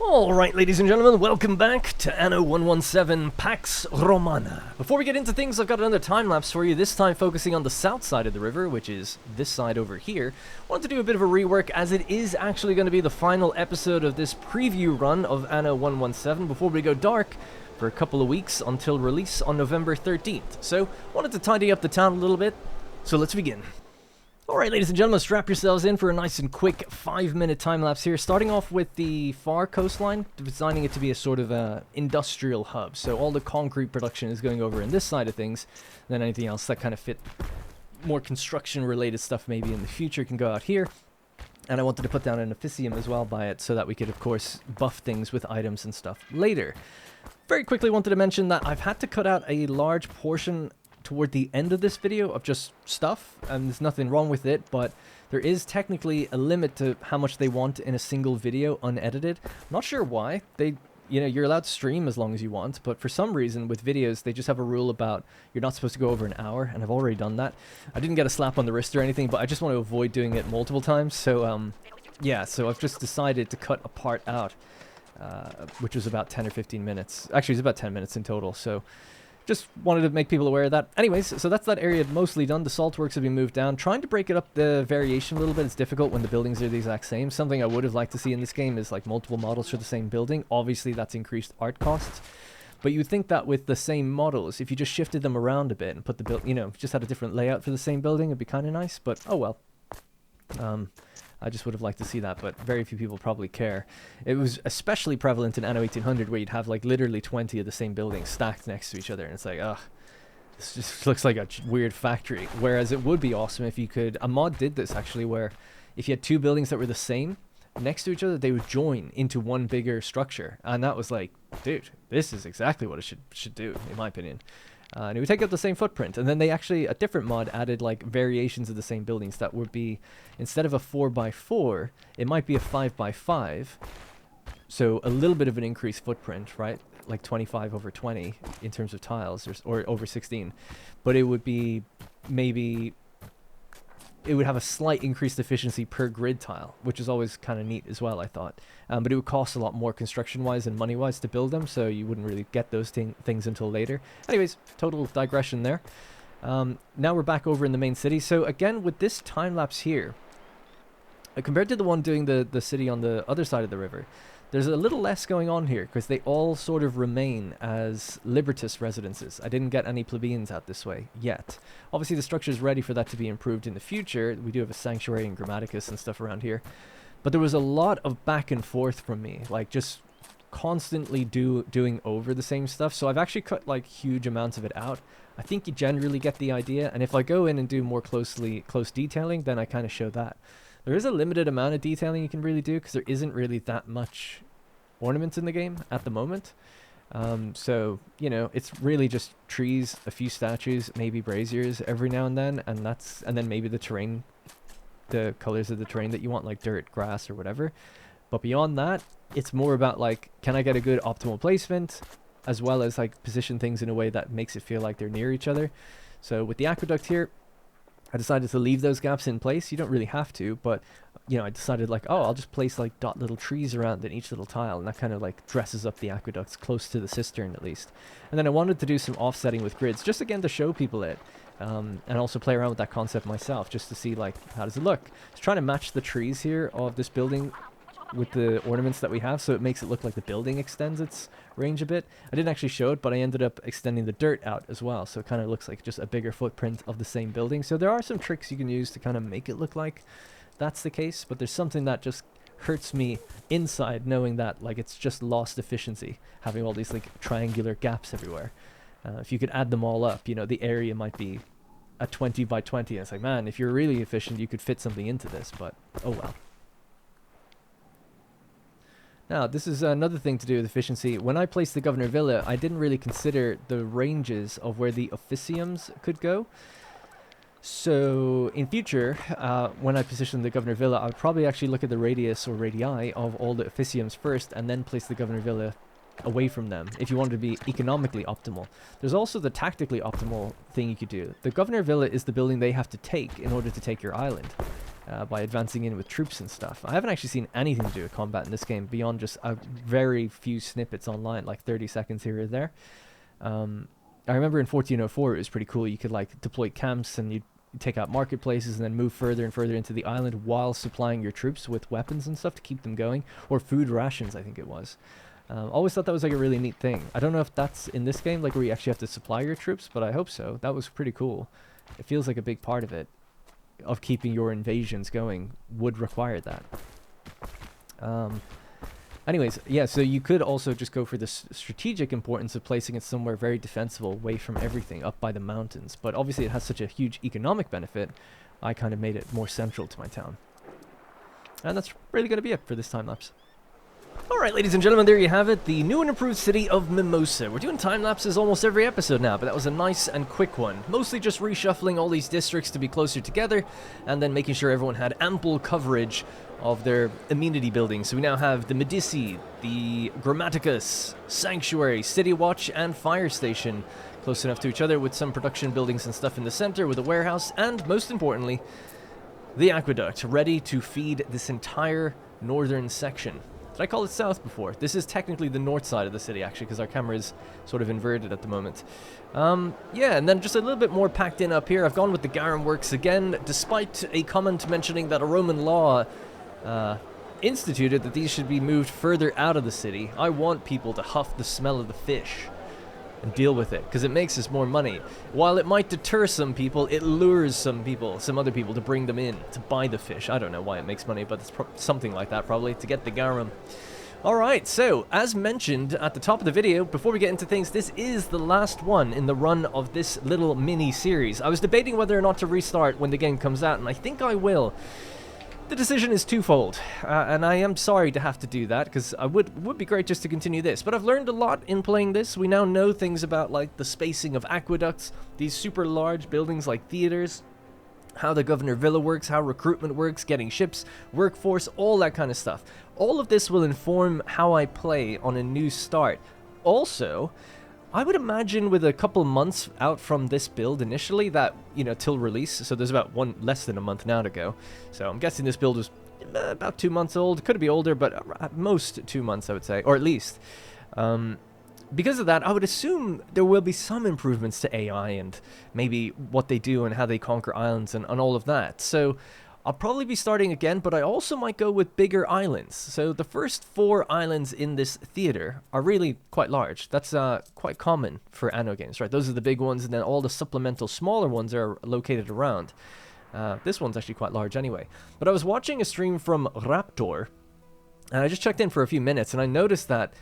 Alright, ladies and gentlemen, welcome back to Anno 117 Pax Romana. Before we get into things, I've got another time-lapse for you, this time focusing on the south side of the river, which is this side over here. Wanted to do a bit of a rework, as it is actually going to be the final episode of this preview run of Anno 117 before we go dark for a couple of weeks until release on November 13th. So, wanted to tidy up the town a little bit, so let's begin. Alright, ladies and gentlemen, strap yourselves in for a nice and quick 5-minute time-lapse here, starting off with the far coastline, designing it to be a sort of industrial hub. So all the concrete production is going over in this side of things, and then anything else that kind of fit more construction-related stuff maybe in the future can go out here. And I wanted to put down an officium as well by it so that we could, of course, buff things with items and stuff later. Very quickly wanted to mention that I've had to cut out a large portion toward the end of this video of just stuff, and there's nothing wrong with it, but there is technically a limit to how much they want in a single video unedited. I'm not sure why. You're allowed to stream as long as you want, but for some reason with videos they just have a rule about you're not supposed to go over an hour, and I've already done that. I didn't get a slap on the wrist or anything, but I just want to avoid doing it multiple times, so yeah, so I've just decided to cut a part out, which was about 10 or 15 minutes. Actually, it's about 10 minutes in total, so just wanted to make people aware of that. Anyways, so that's that area mostly done. The salt works have been moved down. Trying to break it up, the variation a little bit. It's difficult when the buildings are the exact same. Something I would have liked to see in this game is like multiple models for the same building. Obviously, that's increased art costs. But you'd think that with the same models, if you just shifted them around a bit and put the just had a different layout for the same building, it'd be kind of nice. But oh well. I just would have liked to see that, but very few people probably care. It was especially prevalent in Anno 1800, where you'd have like literally 20 of the same buildings stacked next to each other, and it's like, ugh, this just looks like a weird factory. Whereas it would be awesome if you could, a mod did this actually, where if you had two buildings that were the same next to each other, they would join into one bigger structure, and that was like, dude, this is exactly what it should do, in my opinion. And it would take up the same footprint. And then they actually, a different mod added like variations of the same buildings that would be, instead of a 4x4, it might be a 5x5. So a little bit of an increased footprint, right? Like 25 over 20 in terms of tiles, or over 16. But it would be maybe, it would have a slight increased efficiency per grid tile, which is always kind of neat as well, I thought. But it would cost a lot more construction-wise and money-wise to build them, so you wouldn't really get those things until later. Anyways, total digression there. Now we're back over in the main city. So again, with this time-lapse here, compared to the one doing the city on the other side of the river, there's a little less going on here, because they all sort of remain as Libertas residences. I didn't get any plebeians out this way yet. Obviously the structure is ready for that to be improved in the future. We do have a sanctuary and grammaticus and stuff around here. But there was a lot of back and forth from me, like just constantly doing over the same stuff. So I've actually cut like huge amounts of it out. I think you generally get the idea, and if I go in and do more close detailing, then I kind of show that. There is a limited amount of detailing you can really do, because there isn't really that much ornaments in the game at the moment. So, it's really just trees, a few statues, maybe braziers every now and then, and then maybe the terrain, the colors of the terrain that you want, like dirt, grass, or whatever. But beyond that, it's more about like, can I get a good optimal placement, as well as like position things in a way that makes it feel like they're near each other. So with the aqueduct here, I decided to leave those gaps in place. You don't really have to, but I decided like, oh, I'll just place like dot little trees around in each little tile, and that kind of like dresses up the aqueducts close to the cistern at least. And then I wanted to do some offsetting with grids, just again to show people it, and also play around with that concept myself, just to see like, how does it look? Just trying to match the trees here of this building with the ornaments that we have, so it makes it look like the building extends its range a bit. I didn't actually show it, but I ended up extending the dirt out as well, so it kind of looks like just a bigger footprint of the same building. So there are some tricks you can use to kind of make it look like that's the case, but there's something that just hurts me inside knowing that like it's just lost efficiency, having all these like triangular gaps everywhere. If you could add them all up, the area might be a 20 by 20, and it's like, man, if you're really efficient, you could fit something into this, but oh well. Now, this is another thing to do with efficiency. When I placed the Governor Villa, I didn't really consider the ranges of where the officiums could go. So, in future, when I position the Governor Villa, I would probably actually look at the radius or radii of all the officiums first, and then place the Governor Villa away from them, if you wanted to be economically optimal. There's also the tactically optimal thing you could do. The Governor Villa is the building they have to take in order to take your island. by advancing in with troops and stuff. I haven't actually seen anything to do with combat in this game beyond just a very few snippets online, like 30 seconds here or there. I remember in 1404 it was pretty cool. You could like deploy camps and you'd take out marketplaces and then move further and further into the island while supplying your troops with weapons and stuff to keep them going, or food rations, I think it was. Always thought that was like a really neat thing. I don't know if that's in this game, like where you actually have to supply your troops, but I hope so. That was pretty cool. It feels like a big part of it, of keeping your invasions going, would require that. Anyways, yeah, so you could also just go for the strategic importance of placing it somewhere very defensible, away from everything, up by the mountains. But obviously it has such a huge economic benefit, I kind of made it more central to my town. And that's really going to be it for this time-lapse. Alright, ladies and gentlemen, there you have it, the new and improved city of Mimosa. We're doing time-lapses almost every episode now, but that was a nice and quick one. Mostly just reshuffling all these districts to be closer together, and then making sure everyone had ample coverage of their amenity buildings. So we now have the Medici, the Grammaticus, Sanctuary, City Watch, and Fire Station close enough to each other, with some production buildings and stuff in the center, with a warehouse, and most importantly, the aqueduct, ready to feed this entire northern section. Did I call it south before? This is technically the north side of the city, actually, because our camera is sort of inverted at the moment. Yeah, and then just a little bit more packed in up here. I've gone with the garum works again, despite a comment mentioning that a Roman law instituted that these should be moved further out of the city. I want people to huff the smell of the fish and deal with it, because it makes us more money. While it might deter some people, it lures some other people to bring them in, to buy the fish. I don't know why it makes money, but it's something like that probably, to get the garum. Alright, so, as mentioned at the top of the video, before we get into things, this is the last one in the run of this little mini-series. I was debating whether or not to restart when the game comes out, and I think I will. The decision is twofold, and I am sorry to have to do that, because it would be great just to continue this, but I've learned a lot in playing this. We now know things about, like, the spacing of aqueducts, these super large buildings like theaters, how the Governor Villa works, how recruitment works, getting ships, workforce, all that kind of stuff. All of this will inform how I play on a new start. Also, I would imagine with a couple months out from this build initially, that, you know, till release, so there's about less than a month now to go. So I'm guessing this build was about 2 months old. Could be older, but at most 2 months, I would say, or at least. Because of that, I would assume there will be some improvements to AI and maybe what they do and how they conquer islands and all of that. So I'll probably be starting again, but I also might go with bigger islands. So the first 4 islands in this theater are really quite large. That's quite common for Anno games, right? Those are the big ones, and then all the supplemental smaller ones are located around. This one's actually quite large anyway. But I was watching a stream from Raptor, and I just checked in for a few minutes, and I noticed that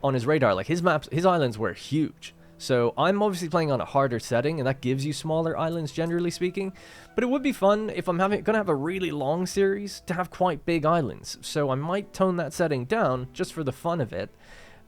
on his radar, like his islands were huge. So I'm obviously playing on a harder setting, and that gives you smaller islands, generally speaking. But it would be fun if I'm gonna have a really long series to have quite big islands. So I might tone that setting down just for the fun of it,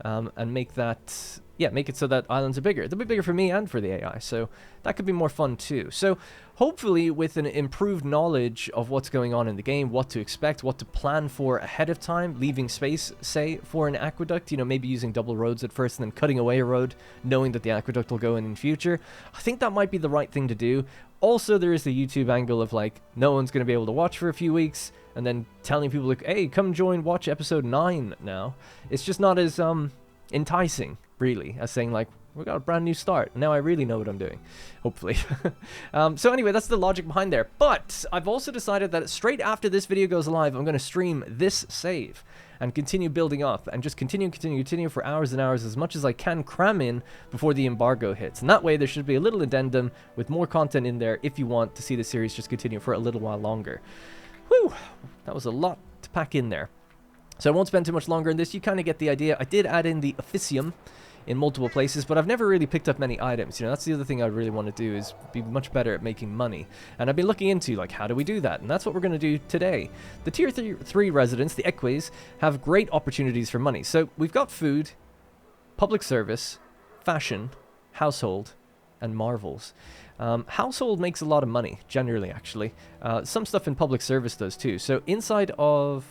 and make that, yeah, make it so that islands are bigger. They'll be bigger for me and for the AI, so that could be more fun too. So hopefully with an improved knowledge of what's going on in the game, what to expect, what to plan for ahead of time, leaving space, say, for an aqueduct, you know, maybe using double roads at first and then cutting away a road, knowing that the aqueduct will go in future. I think that might be the right thing to do. Also, there is the YouTube angle of, like, no one's going to be able to watch for a few weeks, and then telling people, like, hey, come watch episode 9 now. It's just not as enticing, really, as saying, like, we got a brand new start. Now I really know what I'm doing, hopefully. So anyway, that's the logic behind there. But I've also decided that straight after this video goes live, I'm going to stream this save and continue building up and just continue for hours and hours, as much as I can cram in before the embargo hits. And that way there should be a little addendum with more content in there if you want to see the series just continue for a little while longer. Whew, that was a lot to pack in there. So I won't spend too much longer on this. You kind of get the idea. I did add in the officium in multiple places, but I've never really picked up many items. You know, that's the other thing I really want to do, is be much better at making money. And I've been looking into, like, how do we do that? And that's what we're going to do today. The tier 3 residents, the Eques, have great opportunities for money. So we've got food, public service, fashion, household, and marvels. Household makes a lot of money, generally, actually. Some stuff in public service does too. So inside of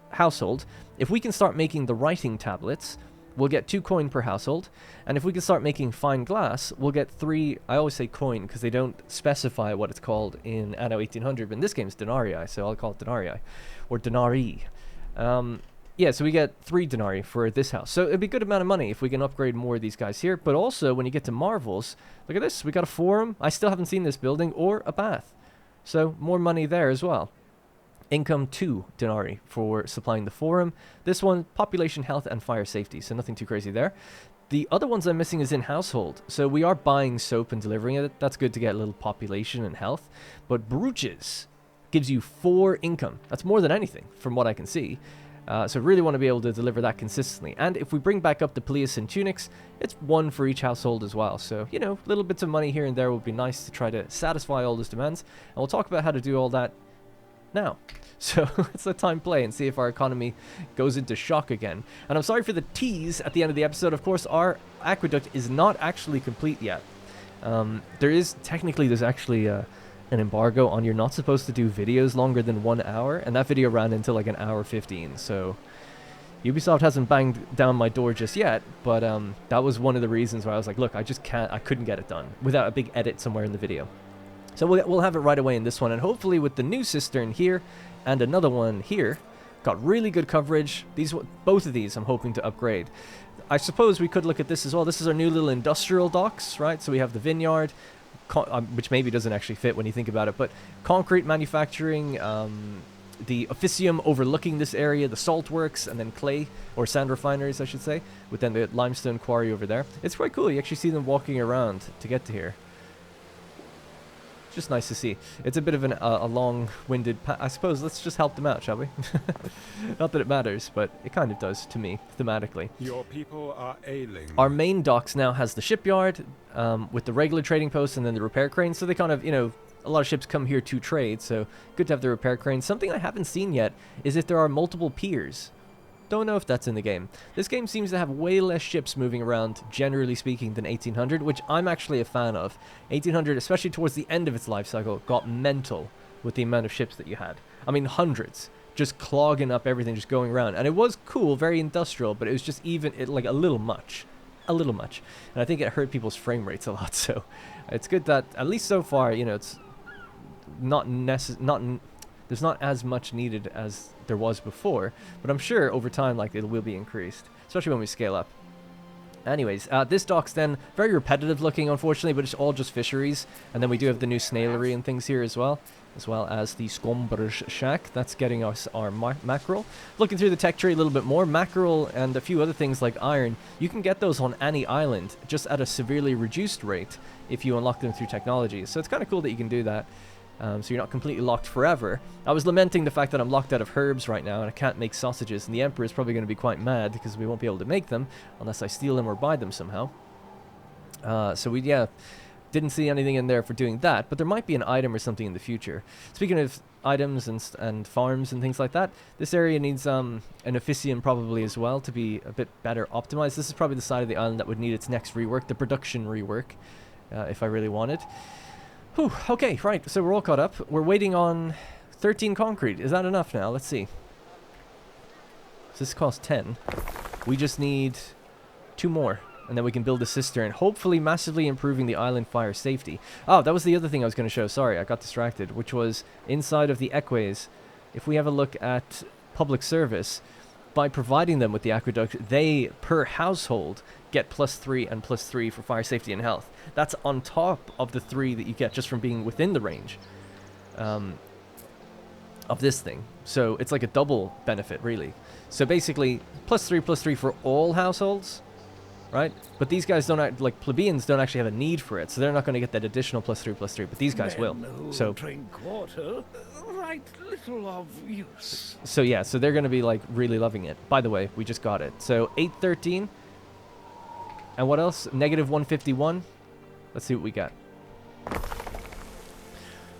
household, if we can start making the writing tablets, we'll get 2 coin per household. And if we can start making fine glass, we'll get 3, I always say coin because they don't specify what it's called in Anno 1800, but in this game it's denarii, so I'll call it denarii, or denarii. Yeah, so we get 3 denarii for this house. So it'd be a good amount of money if we can upgrade more of these guys here. But also, when you get to marvels, look at this. We got a forum. I still haven't seen this building, or a bath. So more money there as well. Income 2 denarii for supplying the forum. This one, population, health, and fire safety. So nothing too crazy there. The other ones I'm missing is in household. So we are buying soap and delivering it. That's good to get a little population and health. But brooches gives you 4 income. That's more than anything, from what I can see. So really want to be able to deliver that consistently. And if we bring back up the Peleus and tunics, it's 1 for each household as well. So, you know, little bits of money here and there would be nice to try to satisfy all those demands. And we'll talk about how to do all that now. So let's let time play and see if our economy goes into shock again. And I'm sorry for the tease at the end of the episode. Of course, our aqueduct is not actually complete yet. There's actually an embargo on you're not supposed to do videos longer than 1 hour, and that video ran until like 1:15. So Ubisoft hasn't banged down my door just yet, but that was one of the reasons why I was like, look, I couldn't get it done without a big edit somewhere in the video. So we'll have it right away in this one, and hopefully with the new cistern here and another one here, got really good coverage. Both of these I'm hoping to upgrade. I suppose we could look at this as well. This is our new little industrial docks, right? So we have the vineyard, which maybe doesn't actually fit when you think about it, but concrete manufacturing, the officium overlooking this area, the salt works, and then clay, or sand refineries I should say, with then the limestone quarry over there. It's quite cool. You actually see them walking around to get to here. Just nice to see. It's a bit of a long-winded I suppose let's just help them out, shall we? Not that it matters, but it kind of does to me, thematically. Your people are ailing. Our main docks now has the shipyard, with the regular trading posts and then the repair cranes. So they kind of, you know, a lot of ships come here to trade, so good to have the repair cranes. Something I haven't seen yet is if there are multiple piers. Don't know if that's in the game. This game seems to have way less ships moving around, generally speaking, than 1800, which I'm actually a fan of. 1800, especially towards the end of its life cycle, got mental with the amount of ships that you had. I mean, hundreds. Just clogging up everything, just going around. And it was cool, very industrial, but it was just like a little much. A little much. And I think it hurt people's frame rates a lot, so it's good that, at least so far, you know, it's there's not as much needed as there was before, but I'm sure over time, like, it will be increased, especially when we scale up. Anyways, this dock's then very repetitive looking, unfortunately, but it's all just fisheries. And then we do have the new snailery and things here as well as the Scomberge shack. That's getting us our mackerel. Looking through the tech tree a little bit more, mackerel and a few other things like iron, you can get those on any island, just at a severely reduced rate if you unlock them through technology. So it's kind of cool that you can do that. So you're not completely locked forever. I was lamenting the fact that I'm locked out of herbs right now and I can't make sausages, and the Emperor is probably going to be quite mad because we won't be able to make them unless I steal them or buy them somehow. So we, didn't see anything in there for doing that, but there might be an item or something in the future. Speaking of items and farms and things like that, this area needs an officium probably as well to be a bit better optimized. This is probably the side of the island that would need its next rework, the production rework, if I really wanted. Whew, okay, right, so we're all caught up. We're waiting on 13 concrete. Is that enough now? Let's see. So this costs 10. We just need 2 more, and then we can build a cistern, hopefully massively improving the island fire safety. Oh, that was the other thing I was going to show. Sorry, I got distracted, which was inside of the equays. If we have a look at public service, by providing them with the aqueduct, they, per household, get +3 and +3 for fire safety and health. That's on top of the 3 that you get just from being within the range of this thing. So it's like a double benefit, really. So basically, +3 for all households, right? But these guys don't like plebeians don't actually have a need for it, so they're not going to get that additional +3, but these guys will. So drink water, right little of use. So yeah, so they're going to be like really loving it. By the way, we just got it. So 813. And what else? -151. Let's see what we got.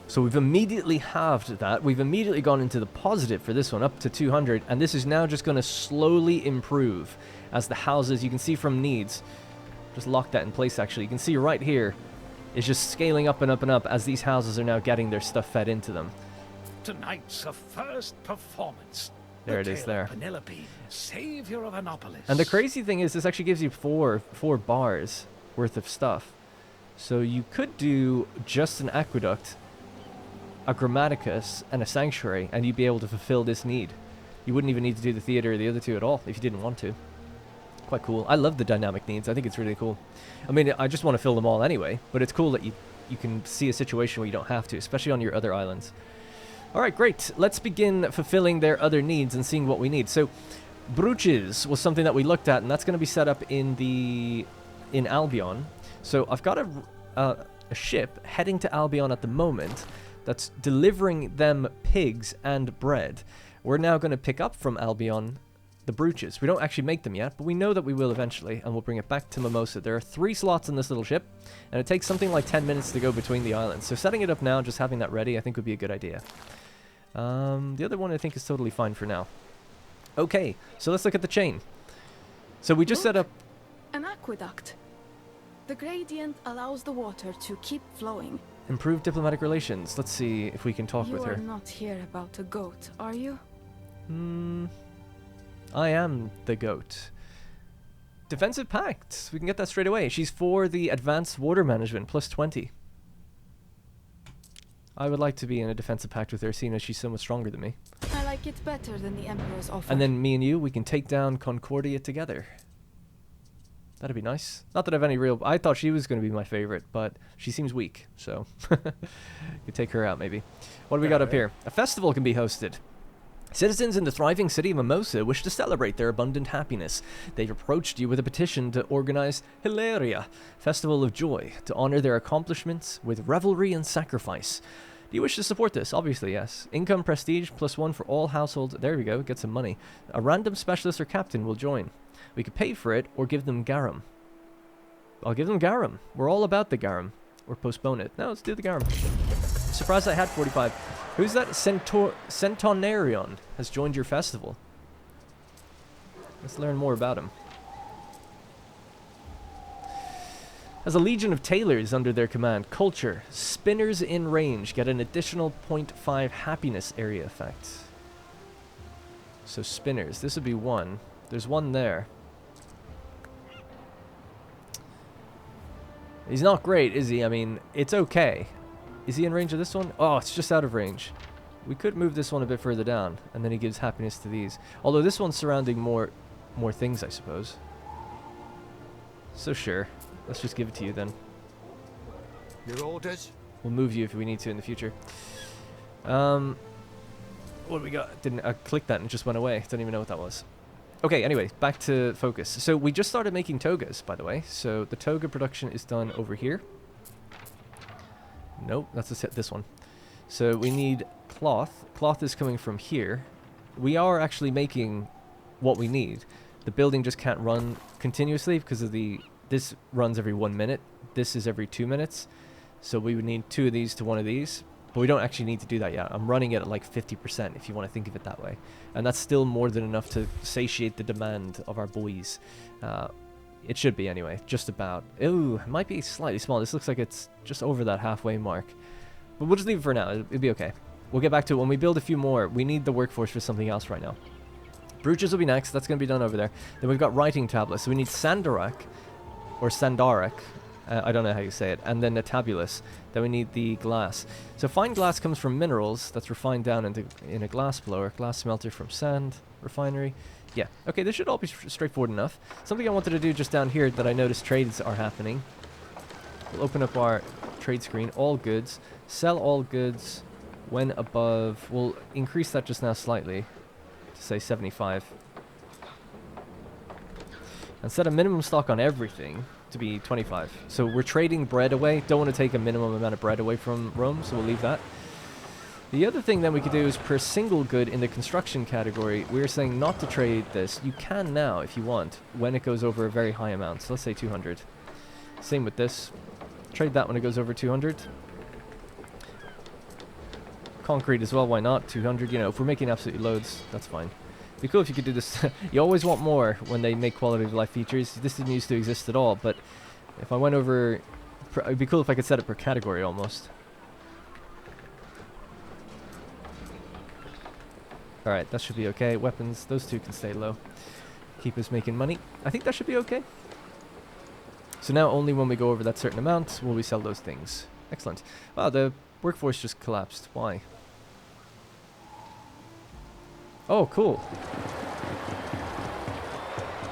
So we've immediately halved that. We've immediately gone into the positive for this one, up to 200. And this is now just going to slowly improve as the houses, you can see from needs. Just lock that in place, actually. You can see right here is just scaling up and up and up as these houses are now getting their stuff fed into them. Tonight's a first performance. There it is there. Penelope, savior of Annapolis. And the crazy thing is this actually gives you four bars worth of stuff. So you could do just an aqueduct, a grammaticus, and a sanctuary, and you'd be able to fulfill this need. You wouldn't even need to do the theater or the other two at all if you didn't want to. Quite cool. I love the dynamic needs. I think it's really cool. I mean, I just want to fill them all anyway, but it's cool that you can see a situation where you don't have to, especially on your other islands. Alright, great. Let's begin fulfilling their other needs and seeing what we need. So, brooches was something that we looked at, and that's going to be set up in Albion. So, I've got a ship heading to Albion at the moment that's delivering them pigs and bread. We're now going to pick up from Albion the brooches. We don't actually make them yet, but we know that we will eventually, and we'll bring it back to Mimosa. There are 3 slots in this little ship, and it takes something like 10 minutes to go between the islands. So setting it up now, just having that ready, I think would be a good idea. The other one I think is totally fine for now. Okay, so let's look at the chain. So we just set up... An aqueduct. The gradient allows the water to keep flowing. Improved diplomatic relations. Let's see if we can talk with her. You are not here about a goat, are you? I am the goat. Defensive pact. We can get that straight away. She's for the advanced water management, plus 20. I would like to be in a defensive pact with her, seeing as she's so much stronger than me. I like it better than the Emperor's offer. And then me and you, we can take down Concordia together. That'd be nice. Not that I have any real... I thought she was going to be my favorite, but she seems weak, so... could take her out, maybe. What do we got up here? A festival can be hosted. Citizens in the thriving city of Mimosa wish to celebrate their abundant happiness. They've approached you with a petition to organize Hilaria, Festival of Joy, to honor their accomplishments with revelry and sacrifice. Do you wish to support this? Obviously, yes. Income prestige +1 for all households. There we go, get some money. A random specialist or captain will join. We could pay for it or give them garum. I'll give them garum. We're all about the garum. Or postpone it. No, let's do the garum. Surprised I had 45. Who's that? Centonarion has joined your festival. Let's learn more about him. Has a legion of tailors under their command. Culture. Spinners in range get an additional 0.5 happiness area effect. So spinners. This would be 1. There's 1 there. He's not great, is he? I mean, it's okay. Is he in range of this one? Oh, it's just out of range. We could move this one a bit further down, and then he gives happiness to these. Although this one's surrounding more things, I suppose. So sure. Let's just give it to you then. Your orders? We'll move you if we need to in the future. What do we got? I clicked that and it just went away. Don't even know what that was. Okay, anyway, back to focus. So we just started making togas, by the way. So the toga production is done over here. Nope, that's this one. So we need cloth. Cloth is coming from here. We are actually making what we need. The building just can't run continuously because of this runs every 1 minute. This is every 2 minutes. So we would need 2 of these to 1 of these. But we don't actually need to do that yet. I'm running it at like 50% if you want to think of it that way. And that's still more than enough to satiate the demand of our boys. It should be anyway, just about. Ooh, it might be slightly small. This looks like it's just over that halfway mark. But we'll just leave it for now. It'll be okay. We'll get back to it when we build a few more. We need the workforce for something else right now. Brooches will be next. That's going to be done over there. Then we've got writing tablets. So we need Sandarak, or Sandarak. I don't know how you say it. And then a tabulus. Then we need the glass. So fine glass comes from minerals. That's refined down in a glass blower. Glass smelter from sand refinery. Yeah. Okay, this should all be straightforward enough. Something I wanted to do just down here that I noticed trades are happening. We'll open up our trade screen. All goods. Sell all goods when above. We'll increase that just now slightly to say 75. And set a minimum stock on everything to be 25. So we're trading bread away. Don't want to take a minimum amount of bread away from Rome, so we'll leave that. The other thing that we could do is per single good in the construction category, we're saying not to trade this. You can now if you want when it goes over a very high amount. So let's say 200. Same with this. Trade that when it goes over 200. Concrete as well, why not? 200, you know, if we're making absolutely loads, that's fine. It'd be cool if you could do this. You always want more when they make quality of life features. This didn't used to exist at all, but if I went over... it'd be cool if I could set it per category almost. Alright, that should be okay. Weapons, those two can stay low. Keep us making money. I think that should be okay. So now only when we go over that certain amount will we sell those things. Excellent. Wow, the workforce just collapsed. Why? Oh, cool.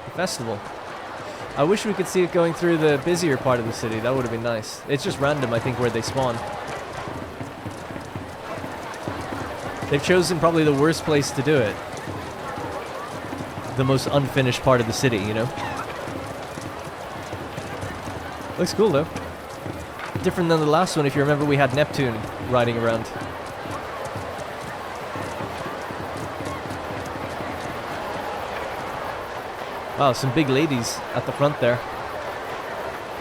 The festival. I wish we could see it going through the busier part of the city. That would have been nice. It's just random, I think, where they spawn. They've chosen probably the worst place to do it. The most unfinished part of the city, you know? Looks cool, though. Different than the last one, if you remember, we had Neptune riding around. Wow, some big ladies at the front there.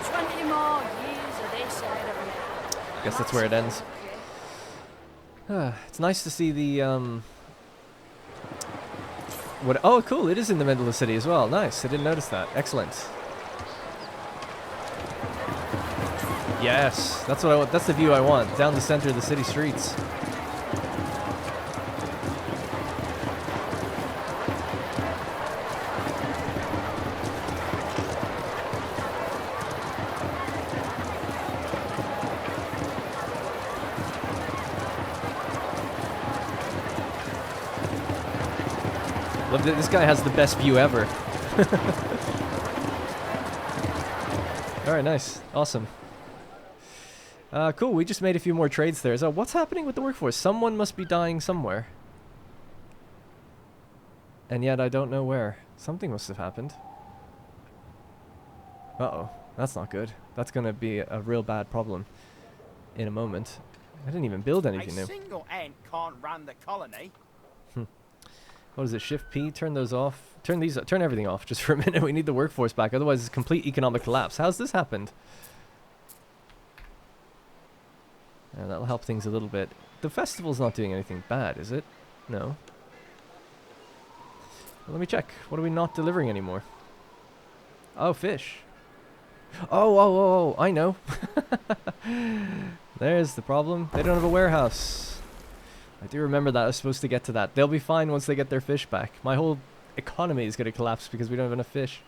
20 more years of this side of me. Guess that's where it ends. It's nice to see the, what? Oh, cool, it is in the middle of the city as well. Nice, I didn't notice that. Excellent. Yes, that's what I want. That's the view I want. Down the center of the city streets. Love that this guy has the best view ever. Alright, nice. Awesome. Cool, we just made a few more trades there. So what's happening with the workforce? Someone must be dying somewhere. And yet I don't know where. Something must have happened. Uh-oh. That's not good. That's gonna be a real bad problem in a moment. I didn't even build anything new. A single ant can't run the colony. What is it? Shift P? Turn those off. Turn these. Turn everything off just for a minute. We need the workforce back. Otherwise, it's a complete economic collapse. How's this happened? That'll help things a little bit. The festival's not doing anything bad, is it? No. Well, let me check. What are we not delivering anymore? Oh, fish. Oh, I know. There's the problem. They don't have a warehouse. I do remember that. I was supposed to get to that. They'll be fine once they get their fish back. My whole economy is going to collapse because we don't have enough fish.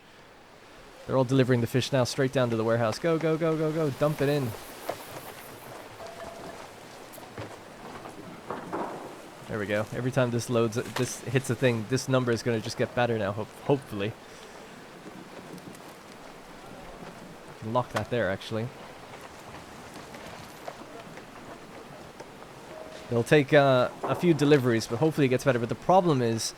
They're all delivering the fish now straight down to the warehouse. Go, go, go, go, go. Dump it in. There we go. Every time this loads, this hits a thing, this number is going to just get better now, hopefully. Lock that there, actually. It'll take a few deliveries, but hopefully it gets better. But the problem is,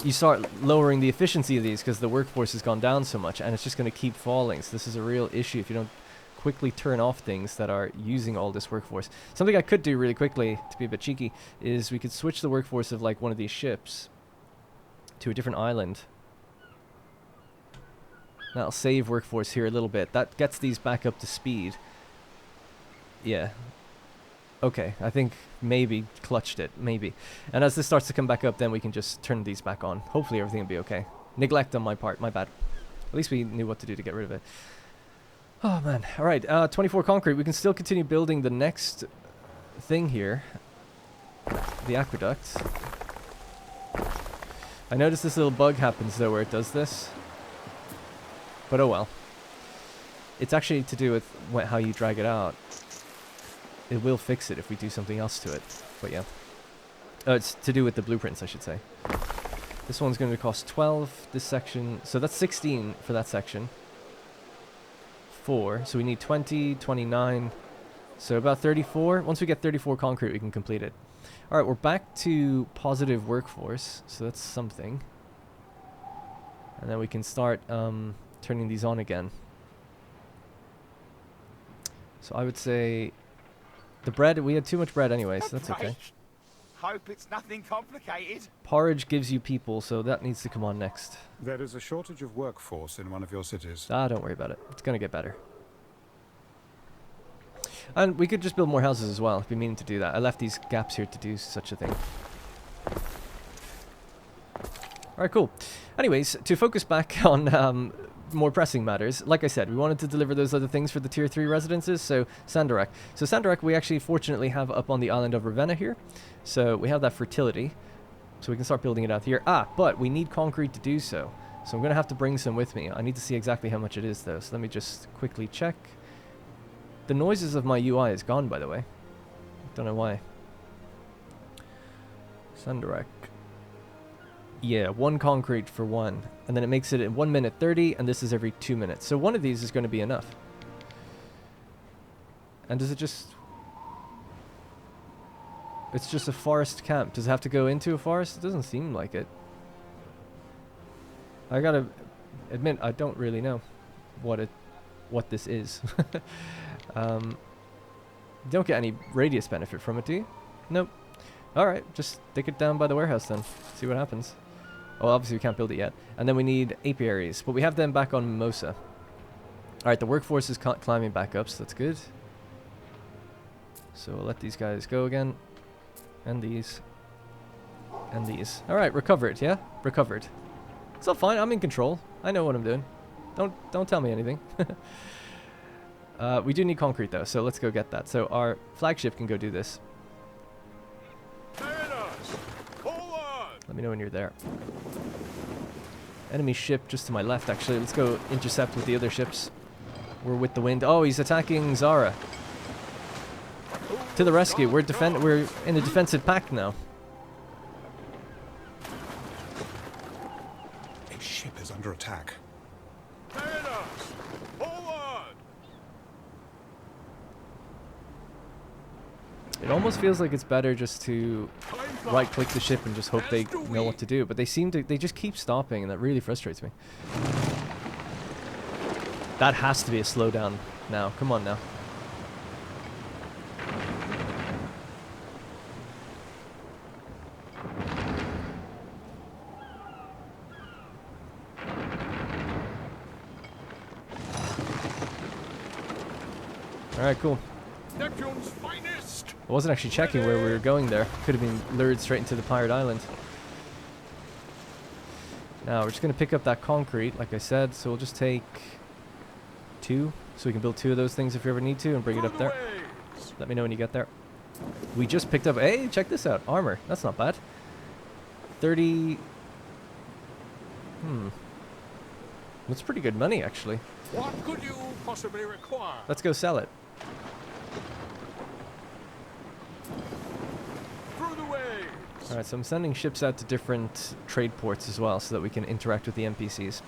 you start lowering the efficiency of these because the workforce has gone down so much, and it's just going to keep falling. So this is a real issue if you don't quickly turn off things that are using all this workforce. Something I could do really quickly, to be a bit cheeky, is we could switch the workforce of like one of these ships to a different island. That'll save workforce here a little bit. That gets these back up to speed. Yeah. Okay, I think maybe clutched it, maybe. And as this starts to come back up, then we can just turn these back on. Hopefully everything will be okay. Neglect on my part, my bad. At least we knew what to do to get rid of it. Oh man, alright, 24 concrete. We can still continue building the next thing here. The aqueduct. I noticed this little bug happens though where it does this. But oh well. It's actually to do with how you drag it out. It will fix it if we do something else to it. But yeah. It's to do with the blueprints, I should say. This one's going to cost 12. This section... So that's 16 for that section. 4. So we need 20, 29. So about 34. Once we get 34 concrete, we can complete it. Alright, we're back to positive workforce. So that's something. And then we can start turning these on again. So I would say... The bread, we had too much bread anyway, so that's okay. Hope it's nothing complicated. Porridge gives you people, so that needs to come on next. There is a shortage of workforce in one of your cities. Ah, don't worry about it. It's going to get better. And we could just build more houses as well. I've been meaning to do that. I left these gaps here to do such a thing. Alright, cool. Anyways, to focus back on more pressing matters, like I said, we wanted to deliver those other things for the tier 3 residences, so Sandarak. So Sandarak we actually fortunately have up on the island of Ravenna here. So we have that fertility. So we can start building it out here. Ah, but we need concrete to do so. So I'm going to have to bring some with me. I need to see exactly how much it is, though. So let me just quickly check. The noises of my UI is gone, by the way. Don't know why. Sandarak. Yeah, 1 concrete for 1. And then it makes it in 1 minute 30, and this is every 2 minutes. So one of these is going to be enough. And does it just... It's just a forest camp. Does it have to go into a forest? It doesn't seem like it. I gotta admit, I don't really know what this is. You don't get any radius benefit from it, do you? Nope. Alright, just stick it down by the warehouse then. See what happens. Oh, obviously we can't build it yet. And then we need apiaries, but we have them back on Mimosa. Alright, the workforce is climbing back up, so that's good. So we'll let these guys go again. And these. And these. Alright, recovered, yeah? Recovered. It's all fine, I'm in control. I know what I'm doing. Don't tell me anything. We do need concrete though, so let's go get that. So our flagship can go do this. Let me know when you're there. Enemy ship just to my left, actually. Let's go intercept with the other ships. We're with the wind. Oh, he's attacking Zara. To the rescue. We're in a defensive pact now. A ship is under attack. It almost feels like it's better just to right-click the ship and just hope they know what to do. But they just keep stopping, and that really frustrates me. That has to be a slowdown now. Come on now. Alright, cool. Neptune's finest. I wasn't actually checking where we were going there. Could have been lured straight into the pirate island. Now, we're just going to pick up that concrete, like I said. So we'll just take 2. So we can build 2 of those things if we ever need to and bring it up there. Let me know when you get there. We just picked up... Hey, check this out. Armor. That's not bad. 30... That's pretty good money, actually. What could you possibly require? Let's go sell it. Through the waves. Alright, so I'm sending ships out to different trade ports as well so that we can interact with the NPCs.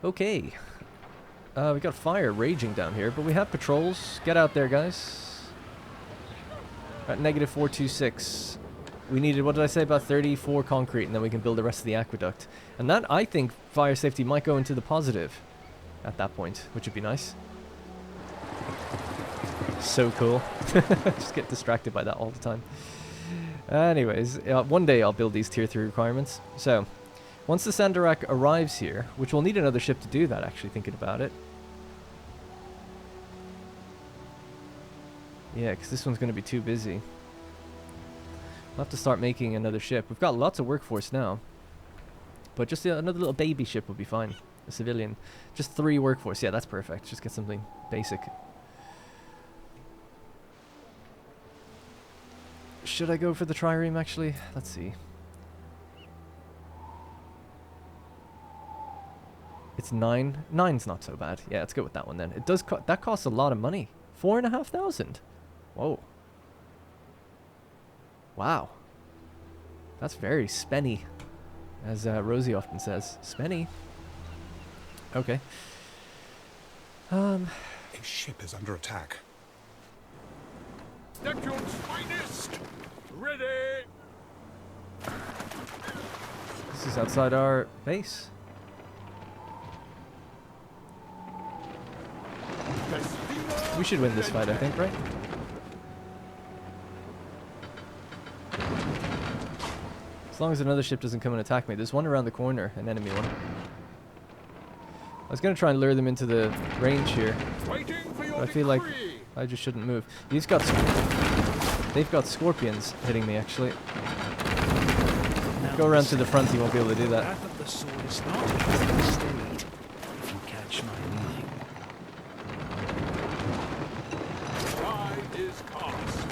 Okay. We got fire raging down here, but we have patrols. Get out there, guys. At negative 426. We needed, what did I say, about 34 concrete, and then we can build the rest of the aqueduct. And that, I think, fire safety might go into the positive at that point, which would be nice. So cool. Just get distracted by that all the time. Anyways, one day I'll build these tier 3 requirements. So, once the Sandarak arrives here, which we'll need another ship to do that, actually, thinking about it. Yeah, because this one's going to be too busy. We'll have to start making another ship. We've got lots of workforce now. But just another little baby ship would be fine. A civilian. Just 3 workforce. Yeah, that's perfect. Just get something basic. Should I go for the trireme, actually? Let's see. It's 9. 9's not so bad. Yeah, let's go with that one then. It does that costs a lot of money. 4,500. Whoa. Wow. That's very spenny, as Rosie often says. Spenny. Okay. A ship is under attack. Neptune's finest. Ready. This is outside our base. We should win this fight, I think, right? As long as another ship doesn't come and attack me. There's one around the corner, an enemy one. I was going to try and lure them into the range here, but I feel like I just shouldn't move. They've got scorpions hitting me, actually. Go around to the front, you won't be able to do that. Path of the sword is not easily stayed, if you catch my meaning. Tide is cast.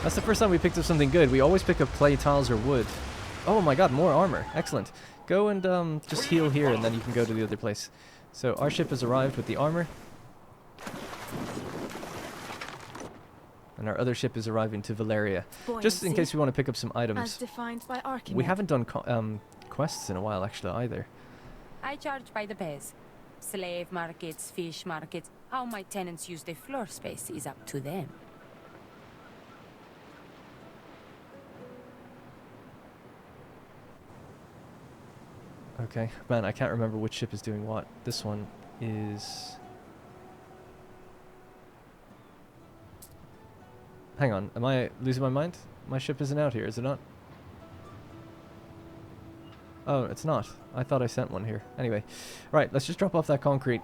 That's the first time we picked up something good. We always pick up clay, tiles, or wood. Oh my god, more armor. Excellent. Go and just heal here, and then you can go to the other place. So our ship has arrived with the armor. And our other ship is arriving to Valeria. Just in case we want to pick up some items. As defined by Archimedes. We haven't done quests in a while, actually, either. I charge by the pairs. Slave markets, fish markets. How my tenants use their floor space is up to them. Okay. Man, I can't remember which ship is doing what. This one is... Hang on. Am I losing my mind? My ship isn't out here, is it not? Oh, it's not. I thought I sent one here. Anyway. Right, let's just drop off that concrete.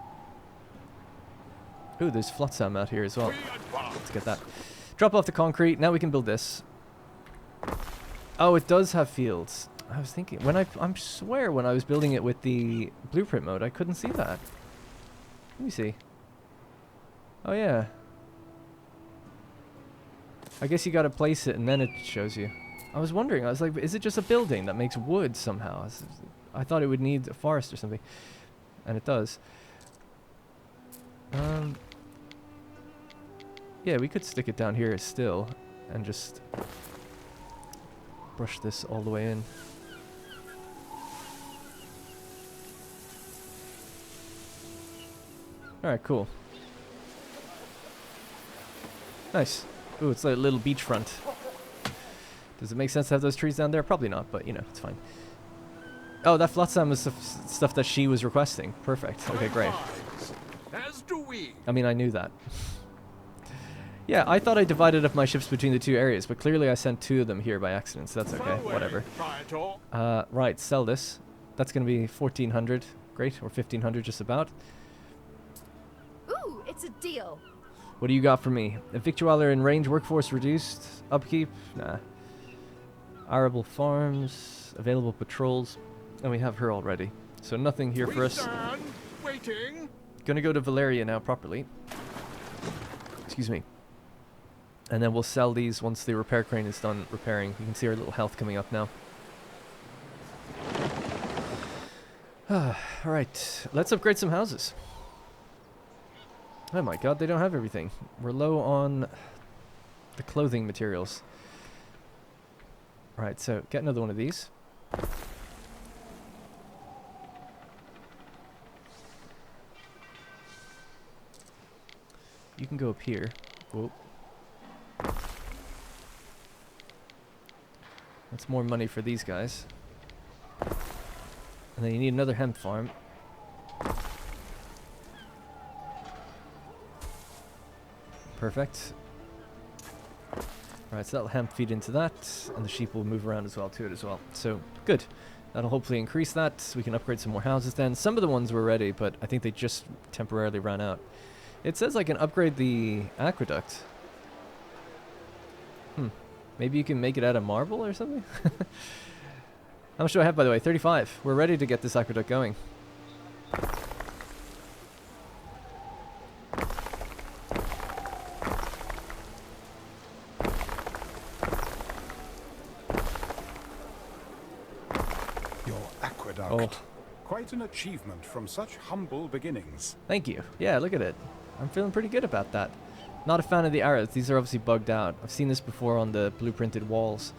Ooh, there's flotsam out here as well. Let's get that. Drop off the concrete. Now we can build this. Oh, it does have fields. I was thinking, when I swear when I was building it with the blueprint mode, I couldn't see that. Let me see. Oh yeah. I guess you gotta place it and then it shows you. I was wondering, I was like, is it just a building that makes wood somehow? I thought it would need a forest or something. And it does. Yeah, we could stick it down here still and just brush this all the way in. Alright, cool. Nice. Ooh, it's like a little beachfront. Does it make sense to have those trees down there? Probably not, but you know, it's fine. Oh, that flotsam was stuff that she was requesting. Perfect. Okay, great. As do we. I mean, I knew that. Yeah, I thought I divided up my ships between the two areas, but clearly I sent two of them here by accident, so that's okay. Whatever. Right, sell this. That's going to be 1,400. Great, or 1,500 just about. Ooh, it's a deal. What do you got for me? A victualler in range, workforce reduced, upkeep? Nah. Arable farms, available patrols, and we have her already. So nothing here for us. Waiting. Gonna go to Valeria now properly. Excuse me. And then we'll sell these once the repair crane is done repairing. You can see our little health coming up now. Alright, let's upgrade some houses. Oh my god, they don't have everything. We're low on the clothing materials. Alright, so get another one of these. You can go up here. Whoa. That's more money for these guys. And then you need another hemp farm. Perfect. Alright, so that'll hemp feed into that, and the sheep will move around as well to it as well. So, good. That'll hopefully increase that, so we can upgrade some more houses then. Some of the ones were ready, but I think they just temporarily ran out. It says I can upgrade the aqueduct. Maybe you can make it out of marble or something? How much do I have, by the way? 35. We're ready to get this aqueduct going. Your aqueduct. Oh. Quite an achievement from such humble beginnings. Thank you. Yeah, look at it. I'm feeling pretty good about that. Not a fan of the arrows. These are obviously bugged out. I've seen this before on the blueprinted walls.